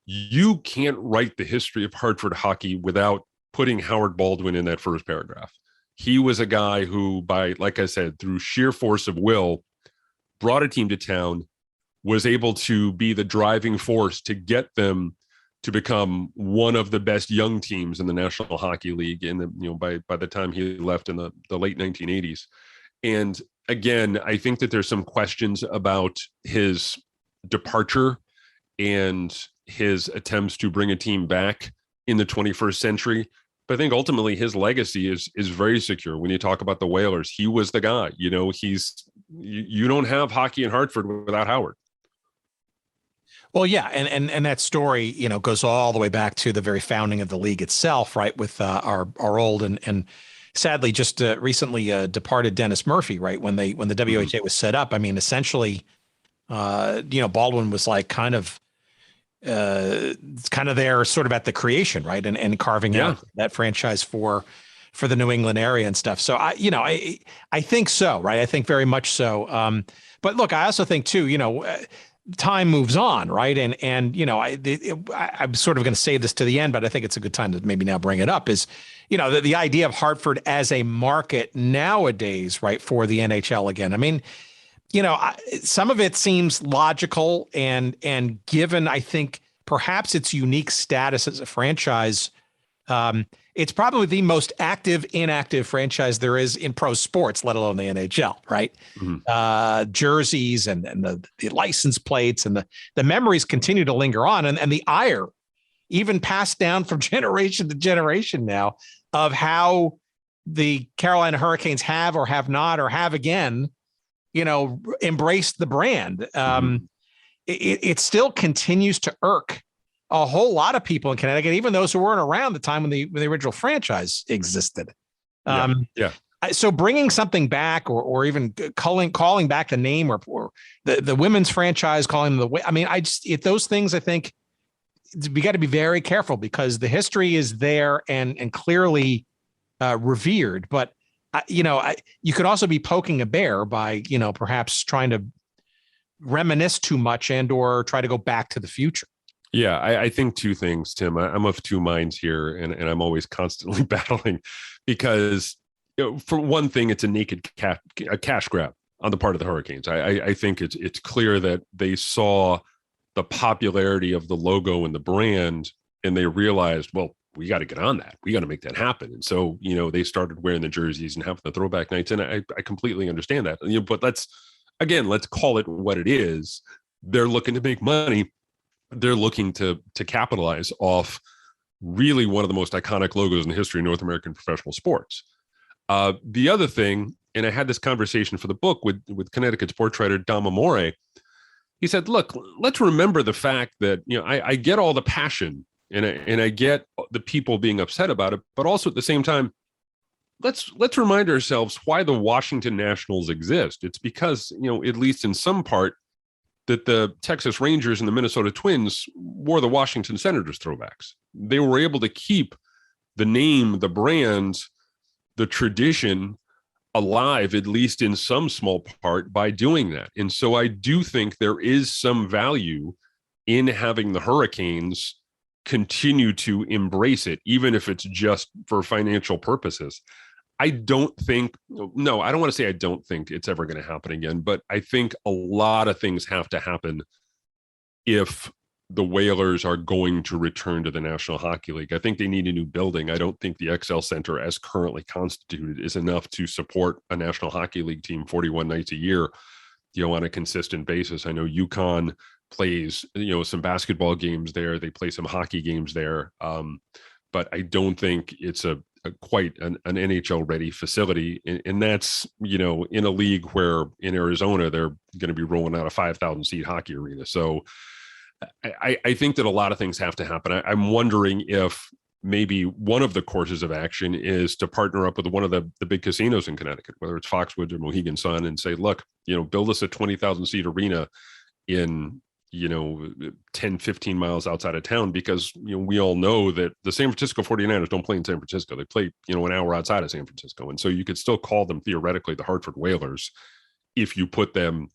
you can't write the history of Hartford hockey without putting Howard Baldwin in that first paragraph. He was a guy who, like I said, through sheer force of will, brought a team to town, was able to be the driving force to get them to become one of the best young teams in the National Hockey League by the time he left in the late 1980s. And again, I think that there's some questions about his departure and his attempts to bring a team back in the 21st century. But I think ultimately his legacy is very secure. When you talk about the Whalers, he was the guy. You don't have hockey in Hartford without Howard. Well, yeah, and that story, goes all the way back to the very founding of the league itself, right? With our old and sadly just recently departed Dennis Murphy, right? When the WHA was set up, I mean, essentially, Baldwin was like kind of there, sort of at the creation, right? And carving out that franchise for the New England area and stuff. So I think so, right? I think very much so. But look, I also think too, time moves on, right? And I'm sort of going to save this to the end, but I think it's a good time to maybe now bring it up. Is the idea of Hartford as a market nowadays, right, for the NHL again. I mean, some of it seems logical and given, I think, perhaps its unique status as a franchise. It's probably the most inactive franchise there is in pro sports, let alone the NHL, right? Mm-hmm. Jerseys and the license plates and the memories continue to linger on. And the ire even passed down from generation to generation now of how the Carolina Hurricanes have or have not or have again, embraced the brand. It still continues to irk a whole lot of people in Connecticut, even those who weren't around the time when the original franchise existed. So bringing something back, or even calling back the name, or the women's franchise, calling them those things, I think we got to be very careful, because the history is there and clearly revered. But you could also be poking a bear by perhaps trying to reminisce too much or try to go back to the future. Yeah, I think two things, Tim. I'm of two minds here, and I'm always constantly battling, because for one thing, it's a naked cash grab on the part of the Hurricanes. I think it's clear that they saw the popularity of the logo and the brand, and they realized, well, we got to get on that. We got to make that happen. And so, they started wearing the jerseys and having the throwback nights. And I completely understand that. But let's call it what it is. They're looking to make money. They're looking to capitalize off really one of the most iconic logos in the history of North American professional sports. The other thing, and I had this conversation for the book with Connecticut sports writer Dom Amore. He said, look, let's remember the fact that, I get all the passion and I get the people being upset about it, but also at the same time, let's remind ourselves why the Washington Nationals exist. It's because, at least in some part, that the Texas Rangers and the Minnesota Twins wore the Washington Senators throwbacks. They were able to keep the name, the brand, the tradition alive, at least in some small part, by doing that. And so I do think there is some value in having the Hurricanes continue to embrace it, even if it's just for financial purposes. I don't want to say I don't think it's ever going to happen again, but I think a lot of things have to happen if the Whalers are going to return to the National Hockey League. I think they need a new building. I don't think the XL Center, as currently constituted, is enough to support a National Hockey League team 41 nights a year, on a consistent basis. I know UConn plays, some basketball games there. They play some hockey games there. But I don't think it's quite an NHL ready facility. And that's, in a league where in Arizona, they're going to be rolling out a 5,000 seat hockey arena. So I think that a lot of things have to happen. I'm wondering if maybe one of the courses of action is to partner up with one of the big casinos in Connecticut, whether it's Foxwoods or Mohegan Sun, and say, look, build us a 20,000 seat arena in, 10, 15 miles outside of town, because, we all know that the San Francisco 49ers don't play in San Francisco. They play, an hour outside of San Francisco. And so you could still call them theoretically the Hartford Whalers if you put them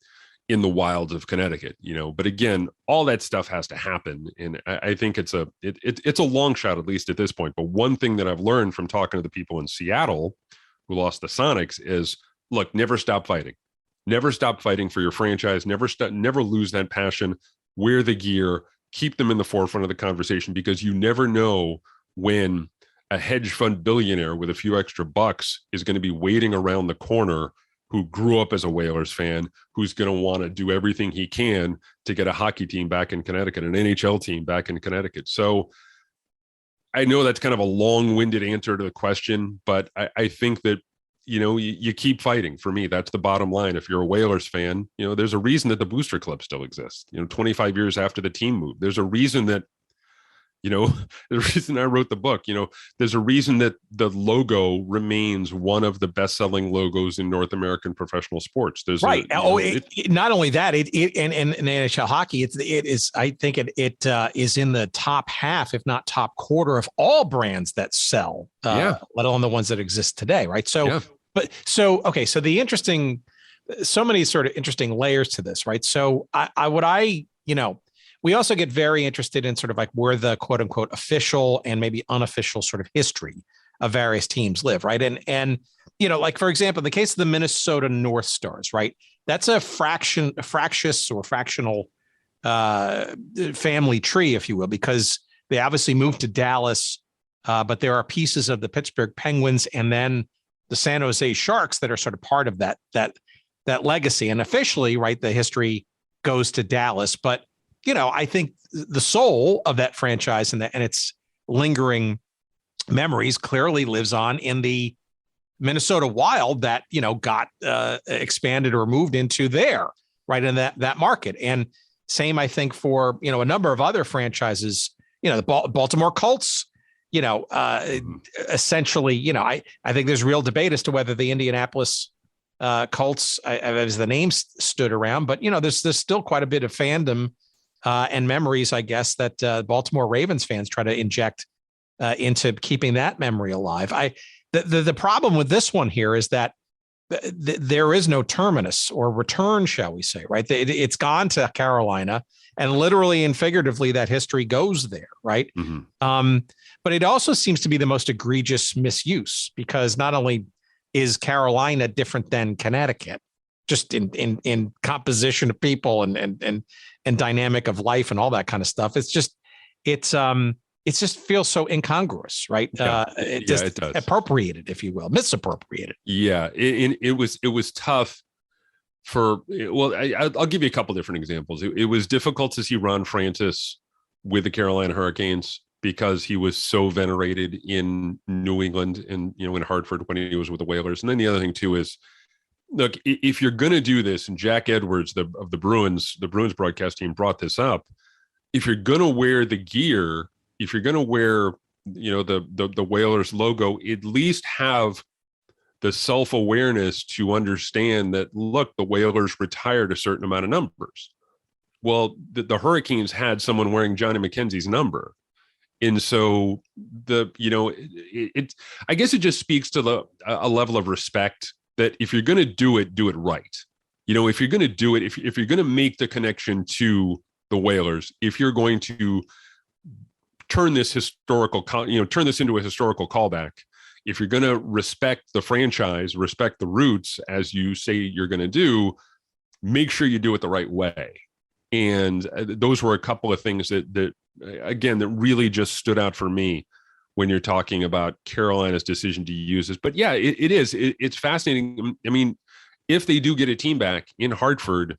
in the wilds of Connecticut, but again, all that stuff has to happen. And I think it's a long shot, at least at this point. But one thing that I've learned from talking to the people in Seattle who lost the Sonics is, look, never stop fighting. Never stop fighting for your franchise. Never lose that passion. Wear the gear. Keep them in the forefront of the conversation, because you never know when a hedge fund billionaire with a few extra bucks is going to be waiting around the corner, who grew up as a Whalers fan, who's going to want to do everything he can to get a hockey team back in Connecticut, an NHL team back in Connecticut. So I know that's kind of a long-winded answer to the question, but I think that, you keep fighting. For me, that's the bottom line. If you're a Whalers fan, there's a reason that the Booster Club still exists, 25 years after the team moved. There's a reason that, the reason I wrote the book, there's a reason that the logo remains one of the best-selling logos in North American professional sports. There's right. Not only that, it and NHL hockey, it is. I think it is in the top half, if not top quarter, of all brands that sell. Let alone the ones that exist today. Right. So, so many sort of interesting layers to this. Right. So we also get very interested in sort of like where the quote unquote official and maybe unofficial sort of history of various teams live. Right. And, like, for example, in the case of the Minnesota North Stars, right, that's a fractious or fractional family tree, if you will, because they obviously moved to Dallas, but there are pieces of the Pittsburgh Penguins and then the San Jose Sharks that are sort of part of that legacy. And officially, right, the history goes to Dallas, but I think the soul of that franchise and its lingering memories clearly lives on in the Minnesota Wild that, got expanded or moved into there, right, in that market. And same, I think, for, a number of other franchises, the Baltimore Colts, essentially, I think there's real debate as to whether the Indianapolis Colts, as the name stood around, but, there's still quite a bit of fandom and memories, I guess, that Baltimore Ravens fans try to inject into keeping that memory alive. The problem with this one here is that there is no terminus or return, shall we say, right? It's gone to Carolina, and literally and figuratively that history goes there, right? Mm-hmm. But it also seems to be the most egregious misuse, because not only is Carolina different than Connecticut, just in composition of people and dynamic of life and all that kind of stuff. It's it just feels so incongruous, right? It does. Appropriated, if you will, misappropriated. Yeah, it was tough I'll give you a couple different examples. It was difficult to see Ron Francis with the Carolina Hurricanes because he was so venerated in New England and, in Hartford when he was with the Whalers. And then the other thing too is, look, if you're going to do this, and Jack Edwards of the Bruins broadcast team brought this up, if you're going to wear the gear, if you're going to wear, the Whalers logo, at least have the self-awareness to understand that, look, the Whalers retired a certain amount of numbers. Well, the Hurricanes had someone wearing Johnny McKenzie's number. And so I guess it just speaks to a level of respect that if you're going to do it right. If you're going to do it, if you're going to make the connection to the Whalers, if you're going to turn this turn this into a historical callback, if you're going to respect the franchise, respect the roots, as you say you're going to do, make sure you do it the right way. And those were a couple of things that really just stood out for me when you're talking about Carolina's decision to use this. But yeah, it is. It's fascinating. I mean, if they do get a team back in Hartford,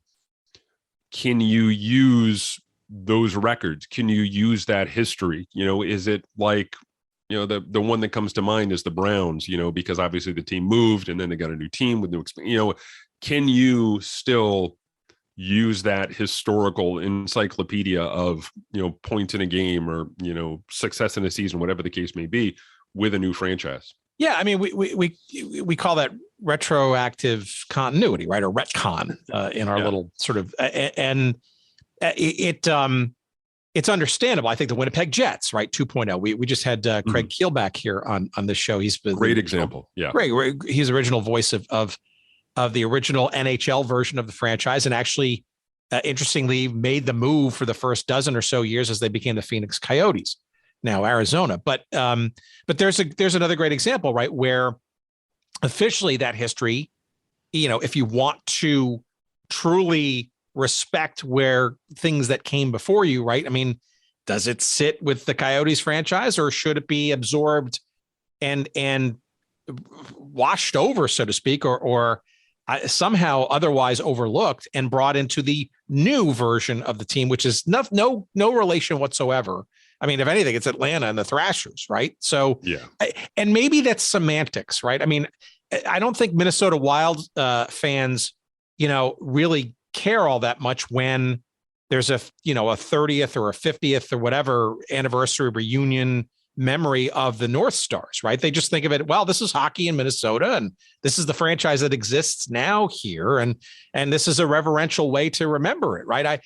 can you use those records? Can you use that history? Is it like, the one that comes to mind is the Browns, because obviously the team moved and then they got a new team with new experience. Can you still use that historical encyclopedia of, points in a game or, success in a season, whatever the case may be, with a new franchise? Yeah. I mean, we call that retroactive continuity, right? Or retcon in our little sort of, and it's understandable. I think the Winnipeg Jets, right? 2.0. We just had Craig Keelback here on this show. He's been great example. Yeah. Great. He's the original voice of the original NHL version of the franchise, and actually, interestingly, made the move for the first dozen or so years as they became the Phoenix Coyotes, now Arizona. But there's another great example, right, where officially that history, if you want to truly respect where things that came before you, right? I mean, does it sit with the Coyotes franchise, or should it be absorbed and washed over, so to speak, or somehow otherwise overlooked and brought into the new version of the team, which is no relation whatsoever. I mean, if anything, it's Atlanta and the Thrashers, right? So, yeah. And maybe that's semantics, right? I mean, I don't think Minnesota Wild fans, really care all that much when there's a 30th or a 50th or whatever anniversary reunion memory of the North Stars, right? They just think of it, well, this is hockey in Minnesota, and this is the franchise that exists now here, and this is a reverential way to remember it, right?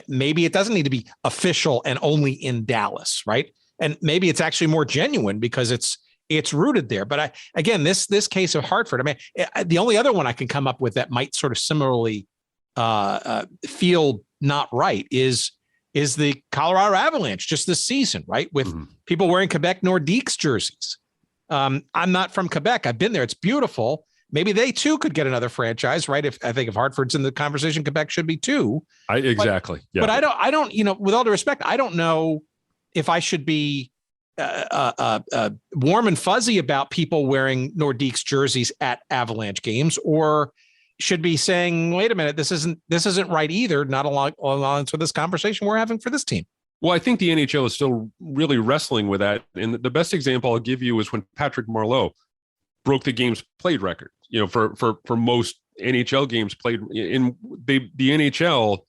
Maybe it doesn't need to be official and only in Dallas, right? And maybe it's actually more genuine because it's rooted there. But again, this case of Hartford, I mean, the only other one I can come up with that might sort of similarly feel not right is the Colorado Avalanche just this season, right? With people wearing Quebec Nordiques jerseys. I'm not from Quebec. I've been there. It's beautiful. Maybe they too could get another franchise, right? If Hartford's in the conversation, Quebec should be too. Exactly. Yeah. But I don't, with all due respect, I don't know if I should be warm and fuzzy about people wearing Nordiques jerseys at Avalanche games, or should be saying, wait a minute, this isn't right either. Not along lines with this conversation we're having for this team. Well, I think the NHL is still really wrestling with that. And the best example I'll give you is when Patrick Marleau broke the games played record, for most NHL games played in the NHL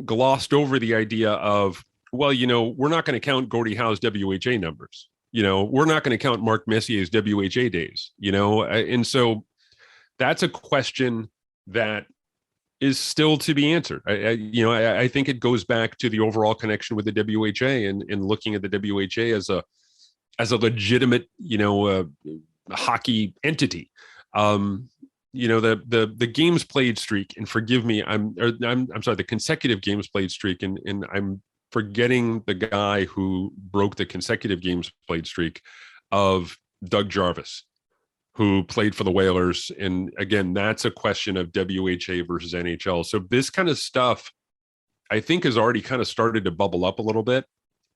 glossed over the idea of, well, we're not going to count Gordie Howe's WHA numbers. We're not going to count Mark Messier's WHA days, and so that's a question that is still to be answered. I think it goes back to the overall connection with the WHA and looking at the WHA as a legitimate, hockey entity. The games played streak, and forgive me, I'm sorry, the consecutive games played streak, and I'm forgetting the guy who broke the consecutive games played streak of Doug Jarvis, who played for the Whalers. And again, that's a question of WHA versus NHL. So this kind of stuff, I think, has already kind of started to bubble up a little bit.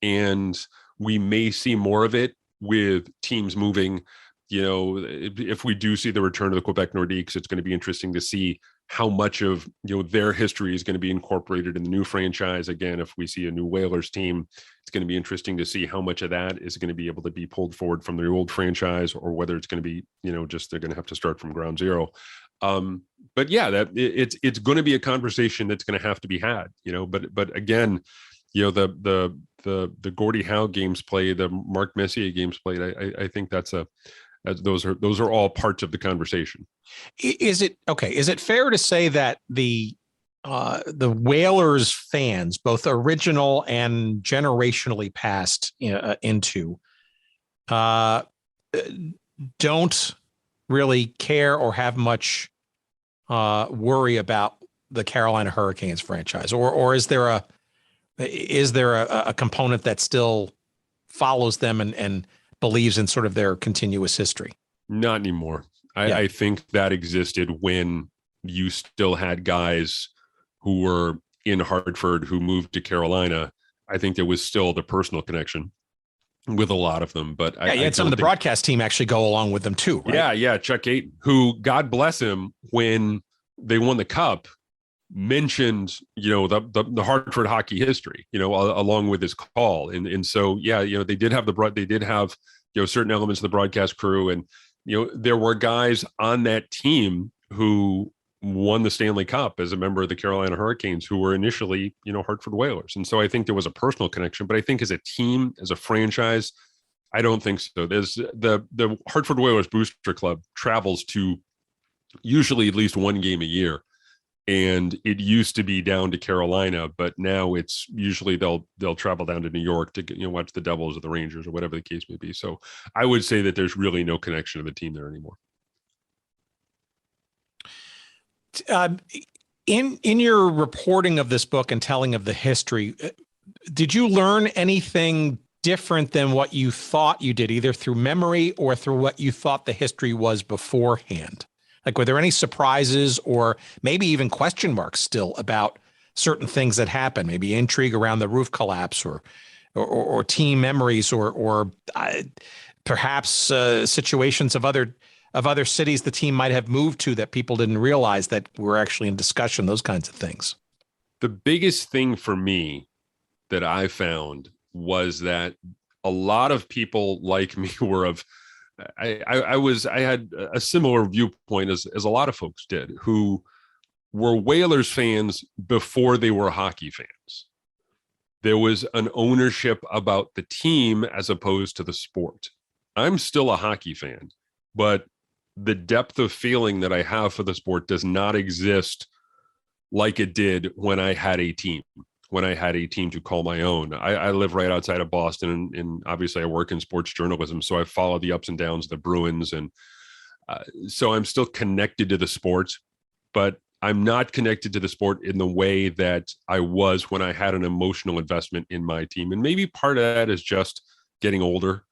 And we may see more of it with teams moving. If we do see the return of the Quebec Nordiques, it's going to be interesting to see how much of their history is going to be incorporated in the new franchise. Again, if we see a new Whalers team, it's going to be interesting to see how much of that is going to be able to be pulled forward from the old franchise, or whether it's going to be just they're going to have to start from ground zero. But yeah, that it's going to be a conversation that's going to have to be had. But again, the Gordie Howe games played, the Marc Messier games played. I think those are all parts of the conversation. Is it fair to say that the Whalers fans, both original and generationally passed into, don't really care or have much worry about the Carolina Hurricanes franchise, or is there a component that still follows them and believes in sort of their continuous history? Not anymore. I think that existed when you still had guys who were in Hartford who moved to Carolina. I think there was still the personal connection with a lot of them, but you had some of the broadcast team actually go along with them too, right? Yeah. Chuck Ayton, who, God bless him, when they won the Cup, mentioned the Hartford hockey history, along with his call, and so they did have certain elements of the broadcast crew, and there were guys on that team who won the Stanley Cup as a member of the Carolina Hurricanes who were initially Hartford Whalers, and so I think there was a personal connection. But I think as a team, as a franchise, I don't think so. There's the Hartford Whalers Booster Club travels to usually at least one game a year. And it used to be down to Carolina, but now it's usually they'll travel down to New York to watch the Devils or the Rangers or whatever the case may be. So I would say that there's really no connection to the team there anymore. In your reporting of this book and telling of the history, did you learn anything different than what you thought you did, either through memory or through what you thought the history was beforehand? Like, were there any surprises or maybe even question marks still about certain things that happened? Maybe intrigue around the roof collapse, or team memories, or perhaps situations of other cities the team might have moved to that people didn't realize that were actually in discussion. Those kinds of things. The biggest thing for me that I found was that a lot of people like me were of. I had a similar viewpoint as a lot of folks did, who were Whalers fans before they were hockey fans. There was an ownership about the team as opposed to the sport. I'm still a hockey fan, but the depth of feeling that I have for the sport does not exist like it did when I had a team. When I had a team to call my own. I live right outside of Boston, and obviously I work in sports journalism, so I follow the ups and downs of the Bruins, and so I'm still connected to the sport, but I'm not connected to the sport in the way that I was when I had an emotional investment in my team. And maybe part of that is just getting older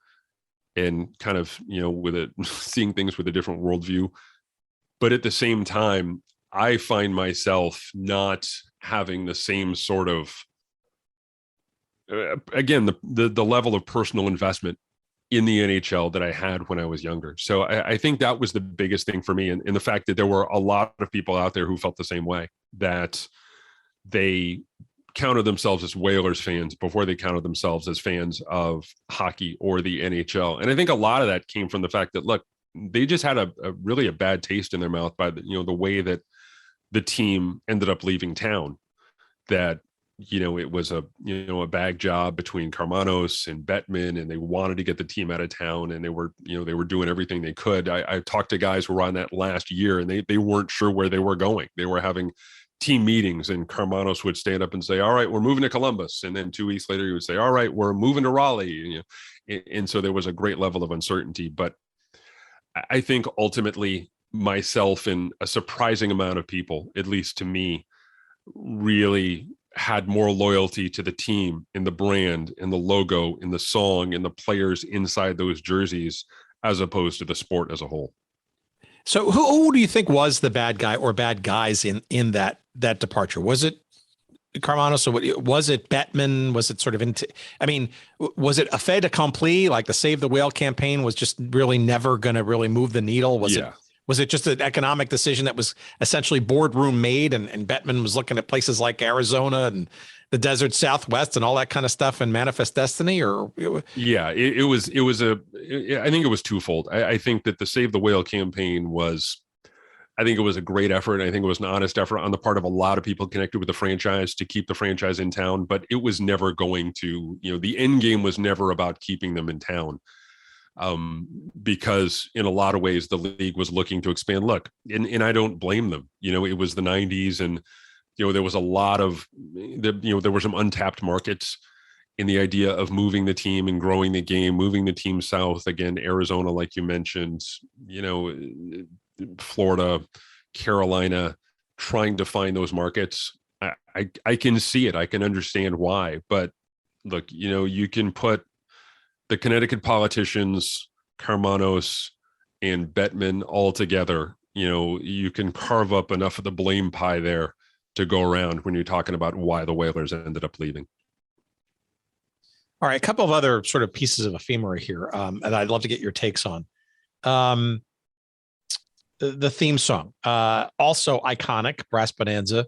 and kind of, with it, seeing things with a different worldview. But at the same time, I find myself not having the same sort of, again, the level of personal investment in the NHL that I had when I was younger. So I think that was the biggest thing for me. And the fact that there were a lot of people out there who felt the same way, that they counted themselves as Whalers fans before they counted themselves as fans of hockey or the NHL. And I think a lot of that came from the fact that, look, they just had a really bad taste in their mouth by the way that the team ended up leaving town, that, it was a bag job between Karmanos and Bettman, and they wanted to get the team out of town, and they were doing everything they could. I talked to guys who were on that last year, and they weren't sure where they were going. They were having team meetings, and Karmanos would stand up and say, all right, we're moving to Columbus. And then 2 weeks later, he would say, all right, we're moving to Ralegh. And so there was a great level of uncertainty. But I think ultimately myself and a surprising amount of people, at least to me, really had more loyalty to the team and the brand and the logo and the song and the players inside those jerseys as opposed to the sport as a whole. So who do you think was the bad guy or bad guys in that departure? Was it Carmano? So was it Bettman? Was it sort of was it a fait accompli? Like the Save the Whale campaign was just really never going to really move the needle? Was it just an economic decision that was essentially boardroom made, and Bettman was looking at places like Arizona and the desert Southwest and all that kind of stuff and manifest destiny? Or yeah, it was I think it was twofold. I think that the Save the Whale campaign I think it was a great effort. I think it was an honest effort on the part of a lot of people connected with the franchise to keep the franchise in town, but it was never going to, the end game was never about keeping them in town. Because in a lot of ways, the league was looking to expand. Look, and I don't blame them. It was the 90s, and, there was a lot of, there were some untapped markets in the idea of moving the team and growing the game, moving the team south. Again, Arizona, like you mentioned, Florida, Carolina, trying to find those markets. I can see it. I can understand why. But look, you can put the Connecticut politicians, Karmanos and Bettman all together. You can carve up enough of the blame pie there to go around when you're talking about why the Whalers ended up leaving. All right, a couple of other sort of pieces of ephemera here, and I'd love to get your takes on. The theme song, also iconic, Brass Bonanza.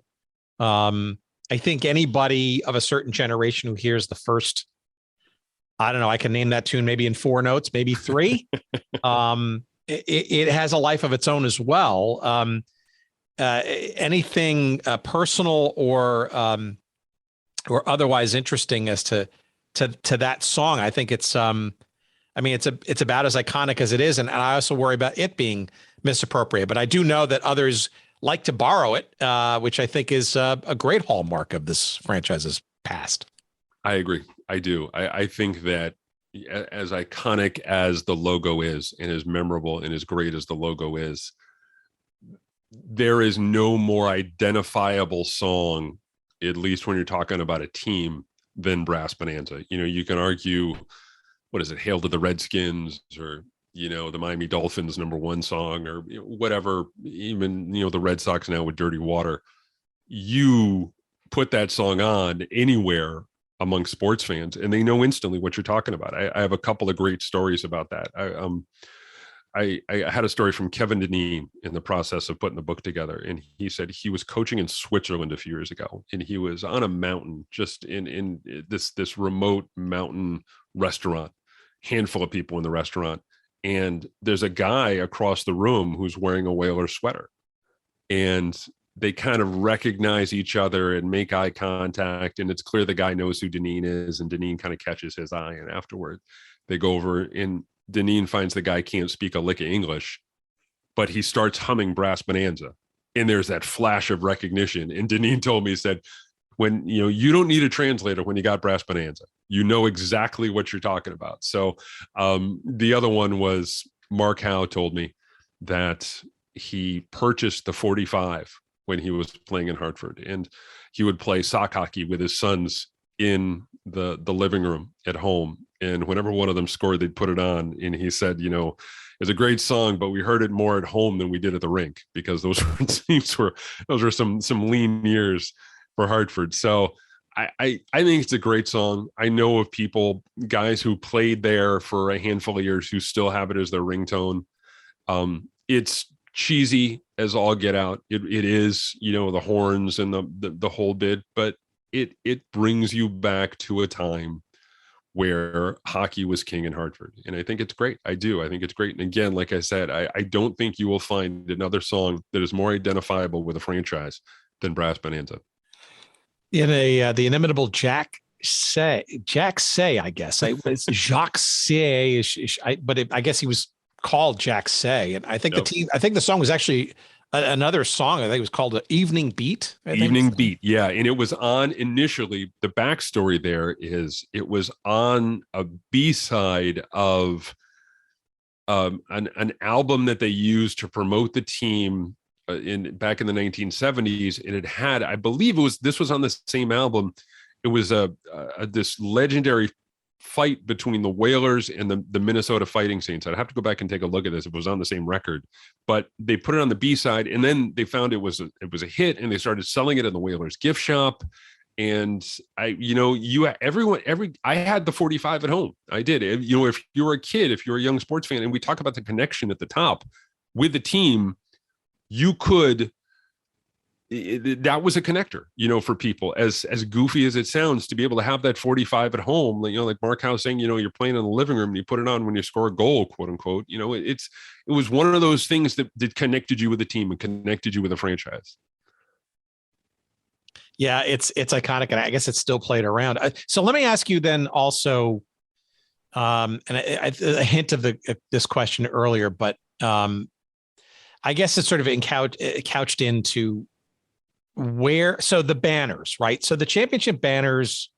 I think anybody of a certain generation who hears the first, I don't know, I can name that tune maybe in 4 notes, maybe 3. It has a life of its own as well. Anything personal or otherwise interesting as to that song? I think it's it's about as iconic as it is, and I also worry about it being misappropriated. But I do know that others like to borrow it, which I think is a great hallmark of this franchise's past. I agree. I do. I think that as iconic as the logo is, and as memorable and as great as the logo is, there is no more identifiable song, at least when you're talking about a team, than Brass Bonanza. You can argue, what is it, Hail to the Redskins, or, the Miami Dolphins #1 song, or whatever, even, the Red Sox now with Dirty Water. You put that song on anywhere among sports fans, and they know instantly what you're talking about. I have a couple of great stories about that. I had a story from Kevin Deneen in the process of putting the book together, and he said he was coaching in Switzerland a few years ago, and he was on a mountain, just in this remote mountain restaurant, handful of people in the restaurant, and there's a guy across the room who's wearing a Whaler sweater, and they kind of recognize each other and make eye contact, and it's clear the guy knows who Deneen is, and Deneen kind of catches his eye, and afterward they go over, and Deneen finds the guy can't speak a lick of English, but he starts humming Brass Bonanza, and there's that flash of recognition. And Deneen told me, he said, when you don't need a translator when you got Brass Bonanza, exactly what you're talking about. So the other one was Mark Howe told me that he purchased the 45 when he was playing in Hartford, and he would play sock hockey with his sons in the living room at home. And whenever one of them scored, they'd put it on. And he said, it's a great song, but we heard it more at home than we did at the rink, because those were some lean years for Hartford. So I think it's a great song. I know of people, guys who played there for a handful of years, who still have it as their ringtone. It's cheesy as all get out. It is, the horns and the whole bit, but it brings you back to a time where hockey was king in Hartford. And I think it's great. I do. I think it's great. And again, like I said, I don't think you will find another song that is more identifiable with a franchise than Brass Bonanza. In the inimitable Jack Say, I guess. It's Jacques Say, but I guess he was called Jack Say. And I think the song was actually another song. I think it was called Evening Beat. Evening Beat, yeah. And it was on initially, the backstory there is it was on a B-side of an album that they used to promote the team back in the 1970s. And it had, I believe this was on the same album. It was this legendary fight between the Whalers and the Minnesota Fighting Saints. I'd have to go back and take a look at this. It was on the same record, but they put it on the B-side, and then they found it was a hit, and they started selling it in the Whalers gift shop. And I had the 45 at home. I did. If you were a kid, if you're a young sports fan, and we talk about the connection at the top with the team, you could, that was a connector, for people, as goofy as it sounds, to be able to have that 45 at home, like Mark Howe saying, you're playing in the living room and you put it on when you score a goal, quote unquote. It was one of those things that connected you with the team and connected you with a franchise. Yeah, it's iconic, and I guess it's still played around. So let me ask you then also, and a hint of this question earlier, but I guess it's sort of couched into so the banners, right? So the championship banners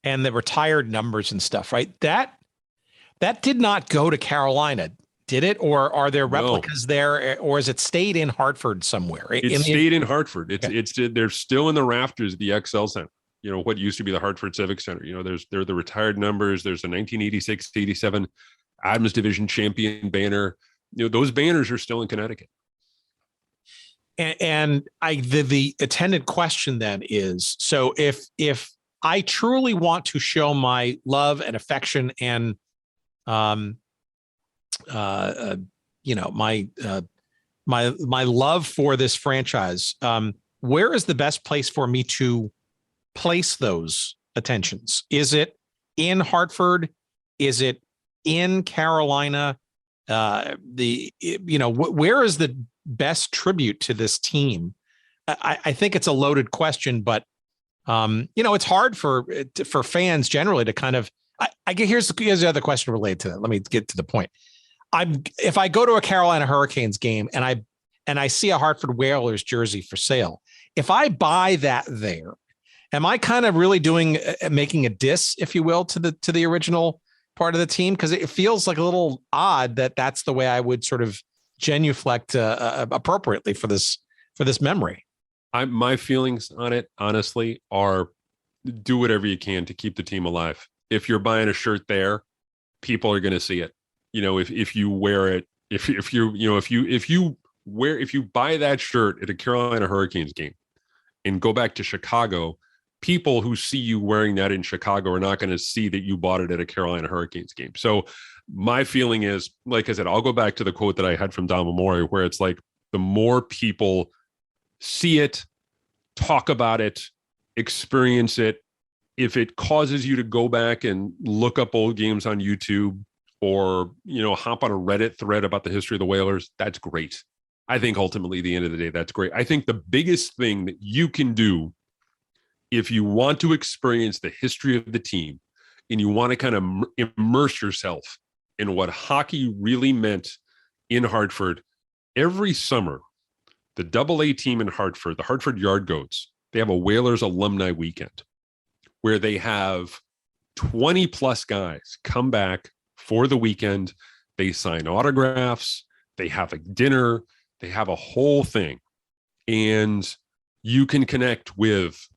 and the retired numbers and stuff, right? That did not go to Carolina, did it? Or are there replicas there, or has it stayed in Hartford somewhere? It stayed in Hartford. They're still in the rafters of the XL Center. What used to be the Hartford Civic Center. There are the retired numbers. There's the 1986-87 Adams Division champion banner. Those banners are still in Connecticut. And the attendant question then is, so if I truly want to show my love and affection and my love for this franchise, where is the best place for me to place those attentions? Is it in Hartford? Is it in Carolina? Where is the best tribute to this team? I think it's a loaded question, but it's hard for fans generally to kind of. Here's the other question related to that. Let me get to the point. If I go to a Carolina Hurricanes game and I see a Hartford Whalers jersey for sale, if I buy that there, am I kind of really making a diss, if you will, to the original part of the team? Because it feels like a little odd that that's the way I would sort of genuflect appropriately for this memory. My feelings on it, honestly, are do whatever you can to keep the team alive. If you're buying a shirt there, people are going to see it. If you wear it, if you buy that shirt at a Carolina Hurricanes game and go back to Chicago, people who see you wearing that in Chicago are not going to see that you bought it at a Carolina Hurricanes game. So my feeling is, like I said, I'll go back to the quote that I had from Don Memori, where it's like, the more people see it, talk about it, experience it, if it causes you to go back and look up old games on YouTube, or hop on a Reddit thread about the history of the Whalers, that's great. I think ultimately, at the end of the day, that's great. I think the biggest thing that you can do if you want to experience the history of the team and you want to kind of immerse yourself in what hockey really meant in Hartford, every summer, the AA team in Hartford, the Hartford Yard Goats, they have a Whalers alumni weekend where they have 20 plus guys come back for the weekend. They sign autographs, they have a dinner, they have a whole thing. And you can connect with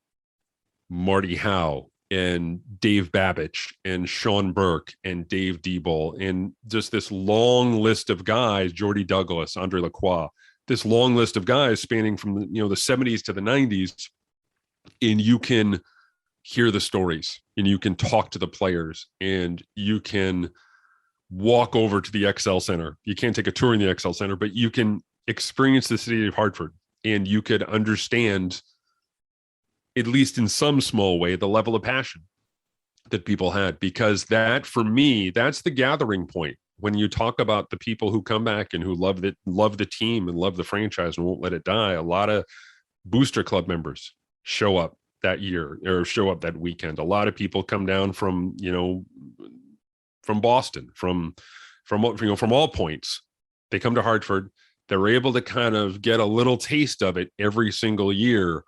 Marty Howe and Dave Babbage and Sean Burke and Dave Diebel and just this long list of guys, Jordy Douglas, Andre Lacroix, this long list of guys spanning from the 70s to the 90s. And you can hear the stories and you can talk to the players and you can walk over to the XL Center. You can't take a tour in the XL Center, but you can experience the city of Hartford and you could understand, at least in some small way, the level of passion that people had, because that, for me, that's the gathering point. When you talk about the people who come back and who love the team and love the franchise and won't let it die, a lot of booster club members show up that year or show up that weekend. A lot of people come down from Boston, from all points. They come to Hartford. They're able to kind of get a little taste of it every single year.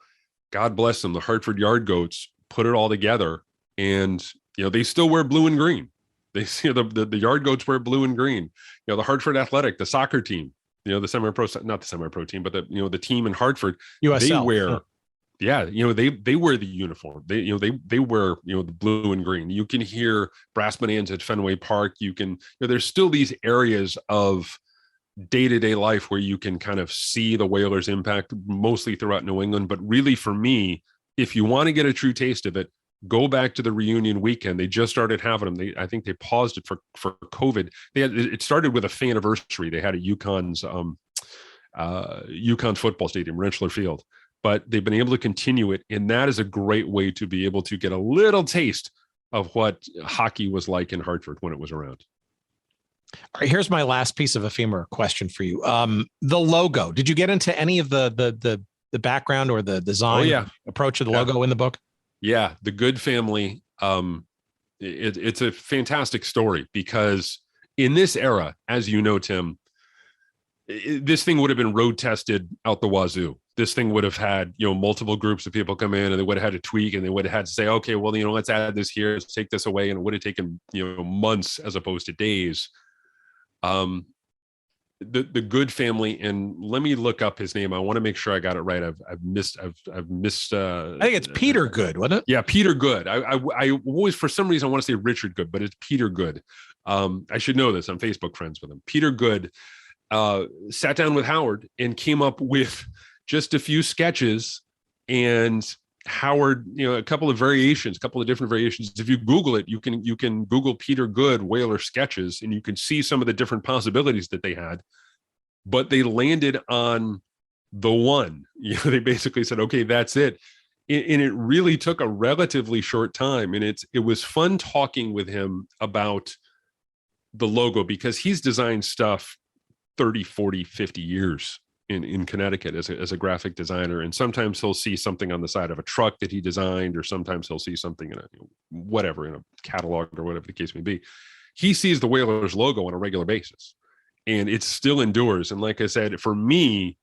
God bless them. The Hartford Yard Goats put it all together, and they still wear blue and green. They see the Yard Goats wear blue and green. The Hartford Athletic, the soccer team, the semi-pro, not the semi-pro team, but the team in Hartford, USL. they wear. Yeah, they wear the uniform. They wear the blue and green. You can hear brass bands at Fenway Park. You can there's still these areas of day-to-day life where you can kind of see the Whalers' impact, mostly throughout New England. But really, for me, if you want to get a true taste of it, go back to the reunion weekend. They just started having them. I think they paused it for COVID. It started with a fan anniversary. They had a UConn's football stadium, Rensselaer Field, but they've been able to continue it. And that is a great way to be able to get a little taste of what hockey was like in Hartford when it was around. All right, here's my last piece of ephemera question for you. The logo. Did you get into any of the background or the design approach of the logo in the book? Yeah, the Good family. It's a fantastic story because in this era, as you know, Tim, this thing would have been road tested out the wazoo. This thing would have had, multiple groups of people come in, and they would have had to tweak, and they would have had to say, okay, well, let's add this here, let's take this away. And it would have taken, months as opposed to days. The Good family, and let me look up his name. I want to make sure I got it right. I've missed. I think it's Peter Good, wasn't it? Yeah, Peter Good. I always, for some reason, I want to say Richard Good, but it's Peter Good. I should know this. I'm Facebook friends with him. Peter Good sat down with Howard and came up with just a few sketches, and Howard, a couple of different variations. If you Google it, you can Google Peter Good Whaler sketches, and you can see some of the different possibilities that they had, but they landed on the one. They basically said, okay, that's it. And it really took a relatively short time. And it was fun talking with him about the logo, because he's designed stuff 30, 40, 50 years in Connecticut as a graphic designer. And sometimes he'll see something on the side of a truck that he designed, or sometimes he'll see something in a catalog or whatever the case may be. He sees the Whalers logo on a regular basis, and it still endures. And like I said, for me,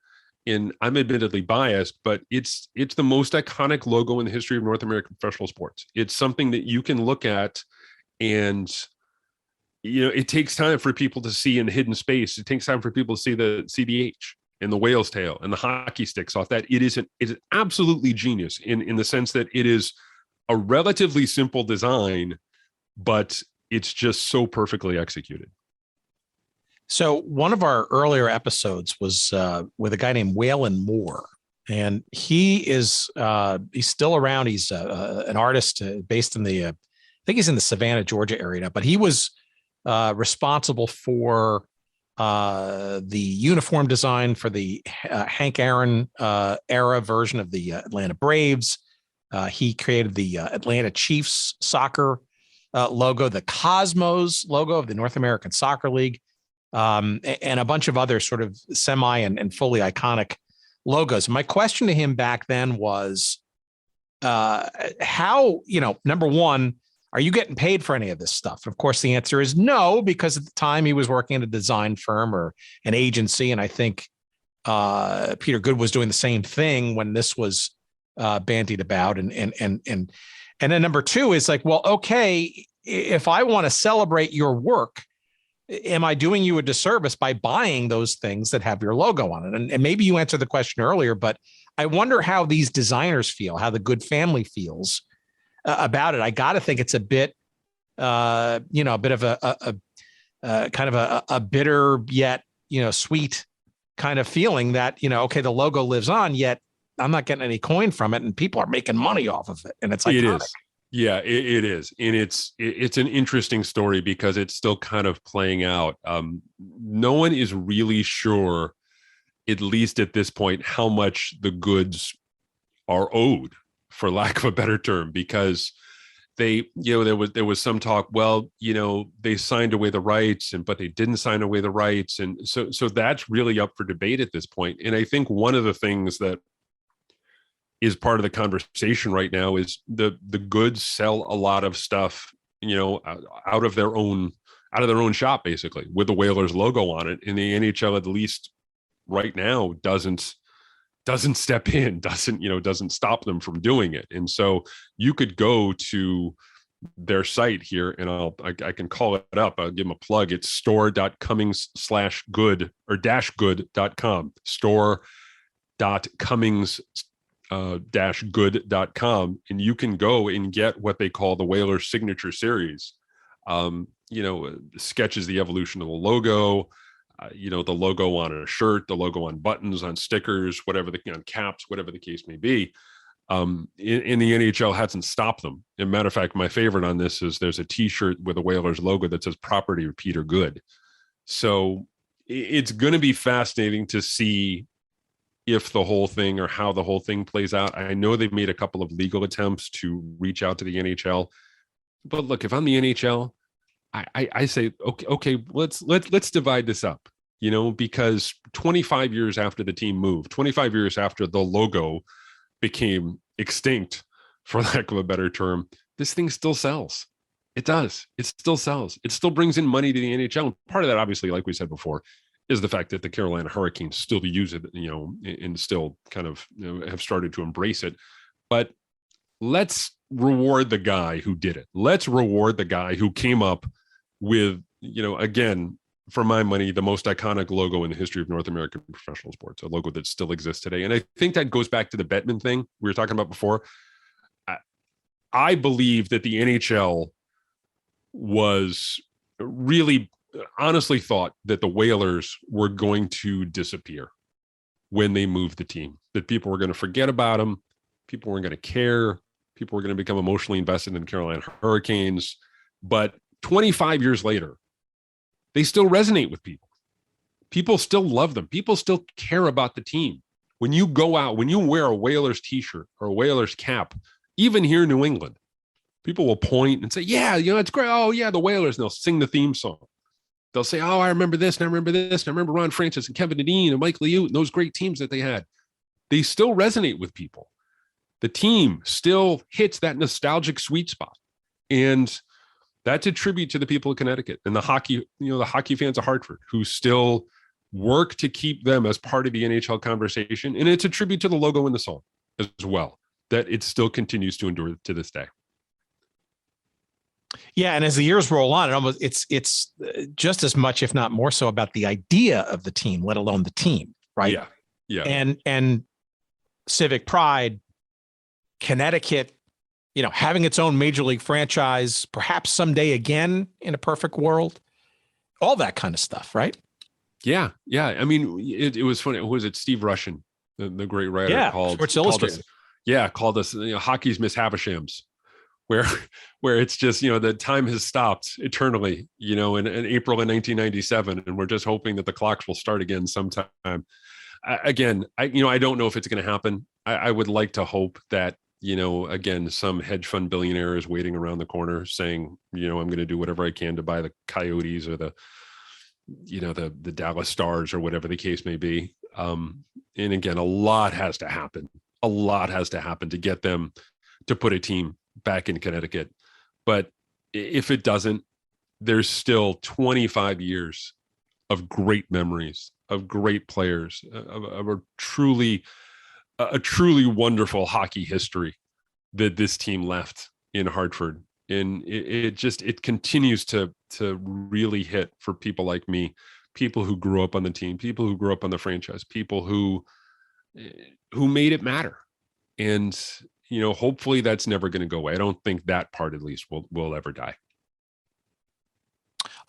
and I'm admittedly biased, but it's the most iconic logo in the history of North American professional sports. It's something that you can look at, and it takes time for people to see in the hidden space. It takes time for people to see the CDH and the whale's tail and the hockey sticks off that. It is absolutely genius in the sense that it is a relatively simple design, but it's just so perfectly executed. So one of our earlier episodes was with a guy named Waylon Moore, and he's still around. He's an artist based in I think he's in the Savannah, Georgia area now, but he was responsible for the uniform design for the Hank Aaron era version of the Atlanta Braves. He created the Atlanta Chiefs soccer logo, the Cosmos logo of the North American Soccer League, and a bunch of other sort of semi and fully iconic logos. My question to him back then was, how, number one, are you getting paid for any of this stuff? Of course, the answer is no, because at the time he was working at a design firm or an agency. And I think Peter Good was doing the same thing when this was bandied about. And then number two is like, well, okay, if I want to celebrate your work, am I doing you a disservice by buying those things that have your logo on it? And maybe you answered the question earlier, but I wonder how these designers feel, how the Good family feels about it. I got to think it's a bit, a bit of a kind of a bitter yet, sweet kind of feeling that, okay, the logo lives on, yet I'm not getting any coin from it, and people are making money off of it. And it's like, it is. Yeah, it is. And it's an interesting story because it's still kind of playing out. No one is really sure, at least at this point, how much the Goods are owed, for lack of a better term, because they, there was some talk, well, they signed away the rights, but they didn't sign away the rights. And so that's really up for debate at this point. And I think one of the things that is part of the conversation right now is the Goods sell a lot of stuff, out of their own shop, basically, with the Whalers logo on it. And the NHL, at least right now, doesn't step in, doesn't stop them from doing it. And so you could go to their site here, and I can call it up. I'll give them a plug. It's store.cummings/good or -good.com, store.cummings-good.com. And you can go and get what they call the Whalers signature series. Sketches the evolution of the logo, the logo on a shirt, the logo on buttons, on stickers, on caps, whatever the case may be. in the NHL hasn't stopped them. As a matter of fact, my favorite on this is there's a T-shirt with a Whalers logo that says "Property of Peter Good." So it's going to be fascinating to see if the whole thing or how the whole thing plays out. I know they've made a couple of legal attempts to reach out to the NHL, but look, if I'm the NHL, I say, okay, let's divide this up, because 25 years after the team moved, 25 years after the logo became extinct, for lack of a better term, this thing still sells. It does. It still sells. It still brings in money to the NHL. Part of that, obviously, like we said before, is the fact that the Carolina Hurricanes still use it, and still kind of have started to embrace it. But let's reward the guy who did it. Let's reward the guy who came up with, again, for my money, the most iconic logo in the history of North American professional sports, a logo that still exists today. And I think that goes back to the Bettman thing we were talking about before. I believe that the NHL was really honestly thought that the Whalers were going to disappear when they moved the team, that people were going to forget about them. People weren't going to care. People were going to become emotionally invested in the Carolina Hurricanes. But 25 years later, they still resonate with people. People still love them. People still care about the team. When you go out, when you wear a Whalers t-shirt or a Whalers cap, even here in New England, people will point and say, yeah, it's great. Oh yeah, the Whalers. And they'll sing the theme song. They'll say, oh, I remember this, and I remember this, and I remember Ron Francis and Kevin Dedeen and Mike Liut and those great teams that they had. They still resonate with people. The team still hits that nostalgic sweet spot. And that's a tribute to the people of Connecticut and the hockey fans of Hartford who still work to keep them as part of the NHL conversation. And it's a tribute to the logo and the song as well, that it still continues to endure to this day. Yeah, and as the years roll on, it's just as much, if not more so, about the idea of the team, let alone the team, right? Yeah. And civic pride, Connecticut, having its own major league franchise, perhaps someday again in a perfect world, all that kind of stuff, right? Yeah. I mean, it was funny. Who was it? Steve Rushin, the great writer, Sports Illustrated. Called us hockey's Miss Havishams, where it's just, the time has stopped eternally, in April of 1997. And we're just hoping that the clocks will start again sometime. I don't know if it's going to happen. I would like to hope that, again, some hedge fund billionaire is waiting around the corner saying, I'm going to do whatever I can to buy the Coyotes or the Dallas Stars or whatever the case may be. And again, a lot has to happen. A lot has to happen to get them to put a team back in Connecticut. But if it doesn't, there's still 25 years of great memories, of great players, of a truly wonderful hockey history that this team left in Hartford. And it continues to really hit for people like me, people who grew up on the team, people who grew up on the franchise, people who made it matter. And, hopefully that's never going to go away. I don't think that part, at least, will ever die.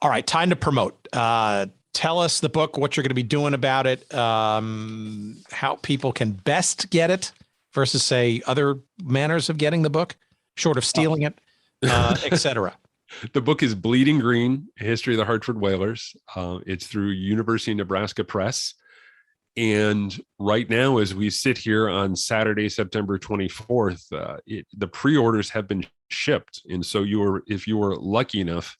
All right. Time to promote. Tell us the book, what you're going to be doing about it, how people can best get it versus, say, other manners of getting the book, short of stealing it, etc. The book is Bleeding Green, A History of the Hartford Whalers. It's through University of Nebraska Press. And right now, as we sit here on Saturday, September 24th, the pre-orders have been shipped. And so if you were lucky enough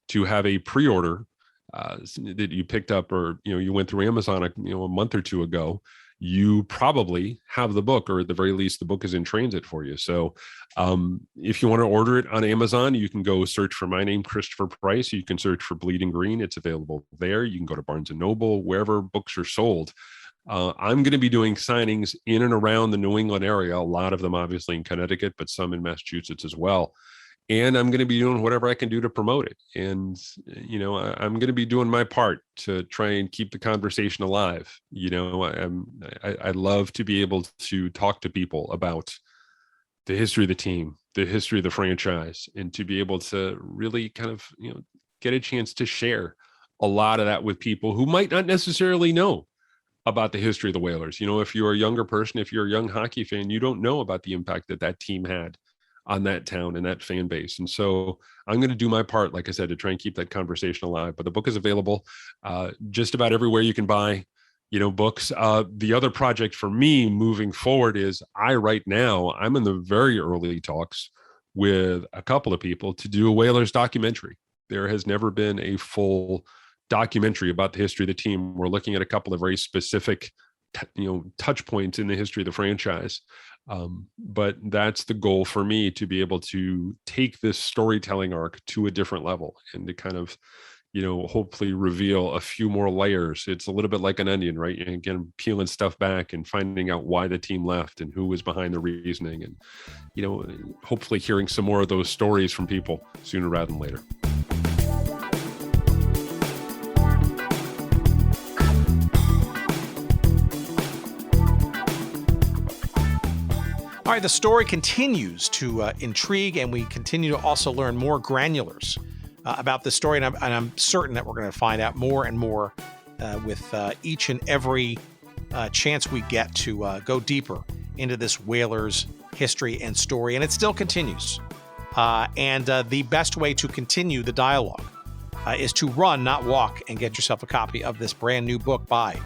to have a pre-order that you picked up, or you went through Amazon a month or two ago, you probably have the book, or at the very least the book is in transit for you. So if you want to order it on Amazon, you can go search for my name, Christopher Price. You can search for Bleeding Green. It's available there. You can go to Barnes & Noble, wherever books are sold. I'm going to be doing signings in and around the New England area, a lot of them obviously in Connecticut, but some in Massachusetts as well. And I'm going to be doing whatever I can do to promote it. And, I'm going to be doing my part to try and keep the conversation alive. I love to be able to talk to people about the history of the team, the history of the franchise, and to be able to really kind of, get a chance to share a lot of that with people who might not necessarily know about the history of the Whalers. You know, if you're a younger person, if you're a young hockey fan, you don't know about the impact that that team had on that town and that fan base. And so I'm going to do my part, like I said, to try and keep that conversation alive. But the book is available just about everywhere you can buy, you know, books. The other project for me moving forward is I'm in the very early talks with a couple of people to do a Whalers documentary. There has never been a full documentary about the history of the team. We're looking at a couple of very specific, touch points in the history of the franchise. But that's the goal for me, to be able to take this storytelling arc to a different level and to kind of, hopefully reveal a few more layers. It's a little bit like an onion, right? And again, peeling stuff back and finding out why the team left and who was behind the reasoning, and, hopefully hearing some more of those stories from people sooner rather than later. All right, the story continues to intrigue, and we continue to also learn more granulars about the story. And I'm certain that we're going to find out more and more with each and every chance we get to go deeper into this Whalers history and story. And it still continues. And the best way to continue the dialogue is to run, not walk, and get yourself a copy of this brand new book by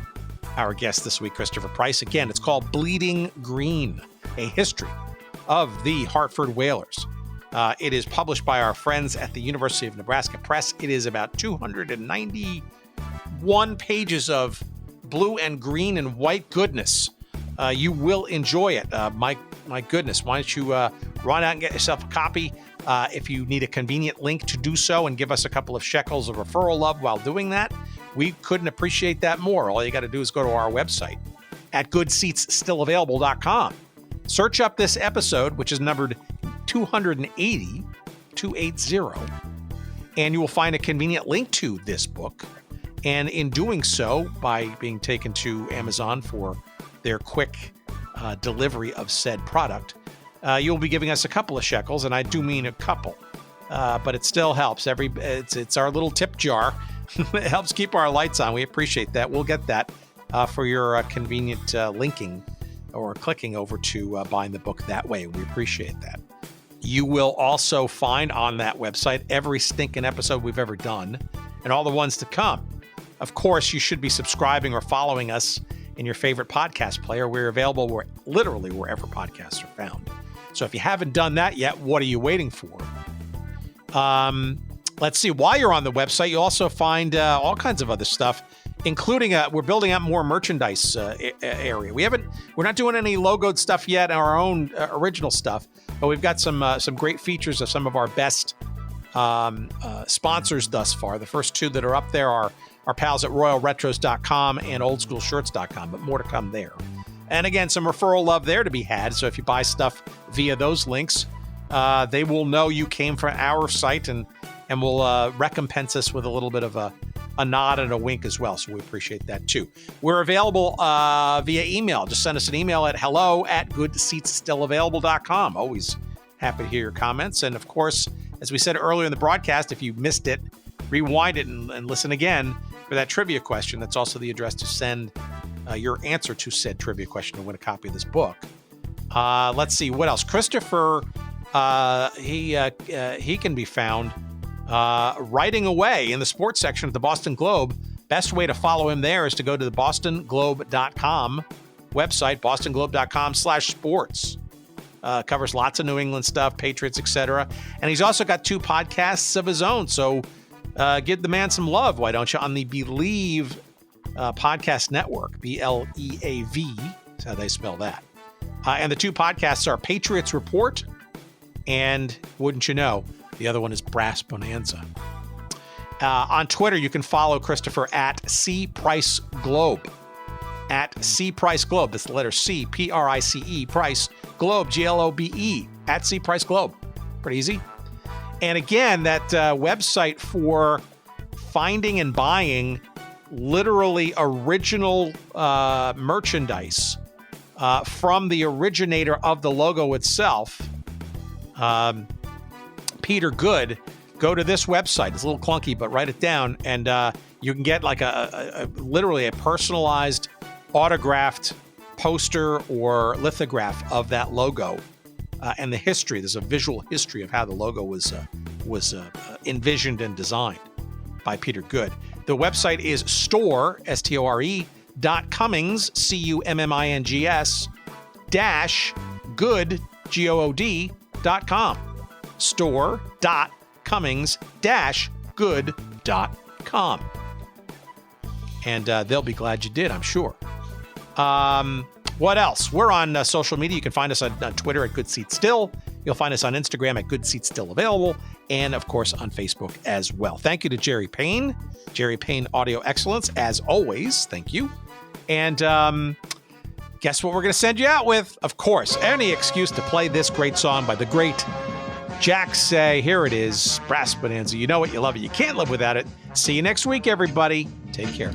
our guest this week, Christopher Price. Again, it's called Bleeding Green: A History of the Hartford Whalers. It is published by our friends at the University of Nebraska Press. It is about 291 pages of blue and green and white goodness. You will enjoy it. My goodness, why don't you run out and get yourself a copy if you need a convenient link to do so, and give us a couple of shekels of referral love while doing that. We couldn't appreciate that more. All you got to do is go to our website at goodseatsstillavailable.com. Search up this episode, which is numbered 280, and you will find a convenient link to this book. And in doing so, by being taken to Amazon for their quick delivery of said product, you'll be giving us a couple of shekels, and I do mean a couple, but it still helps. It's our little tip jar. It helps keep our lights on. We appreciate that. We'll get that for your convenient linking or clicking over to buying the book that way. We appreciate that. You will also find on that website every stinking episode we've ever done and all the ones to come. Of course, you should be subscribing or following us in your favorite podcast player. We're available literally wherever podcasts are found. So if you haven't done that yet, what are you waiting for? Let's see. While you're on the website, you'll also find all kinds of other stuff, including we're building out more merchandise area. We're not doing any logoed stuff yet, our own original stuff, but we've got some great features of some of our best sponsors thus far. The first two that are up there are our pals at royalretros.com and oldschoolshirts.com, but more to come there. And again, some referral love there to be had. So if you buy stuff via those links, they will know you came from our site and will recompense us with a little bit of a nod and a wink as well. So we appreciate that too. We're available via email. Just send us an email at hello@goodseatsstillavailable.com. Always happy to hear your comments. And of course, as we said earlier in the broadcast, if you missed it, rewind it and listen again for that trivia question. That's also the address to send your answer to said trivia question to win a copy of this book. Let's see what else. Christopher, he can be found writing away in the sports section of the Boston Globe. Best way to follow him there is to go to the bostonglobe.com website, bostonglobe.com/sports. Covers lots of New England stuff, Patriots, etc. And he's also got 2 podcasts of his own. So give the man some love, why don't you, on the Believe podcast network, BLEAV. That's how they spell that. And the 2 podcasts are Patriots Report and, wouldn't you know, the other one is Brass Bonanza. On Twitter, you can follow Christopher at CPriceGlobe. At CPriceGlobe. That's the letter C, Price, Price, Globe, GLOBE. At CPriceGlobe. Pretty easy. And again, that website for finding and buying literally original merchandise from the originator of the logo itself, Peter Good. Go to this website. It's a little clunky, but write it down, and you can get like a literally a personalized autographed poster or lithograph of that logo and the history. There's a visual history of how the logo was envisioned and designed by Peter Good. The website is store, S-T-O-R-E, .Cummings, C-U-M-M-I-N-G-S, -good, G-O-O-D.com. store.cummings-good.com. And they'll be glad you did, I'm sure. What else? We're on social media. You can find us on Twitter at Good Seat Still. You'll find us on Instagram at Good Seat Still Available, and of course on Facebook as well. Thank you to Jerry Payne Audio Excellence, as always. Thank you. And guess what we're going to send you out with? Of course, any excuse to play this great song by the great Jack Say. Here it is, Brass Bonanza. You know it, you love it, you can't live without it. See you next week, everybody. Take care.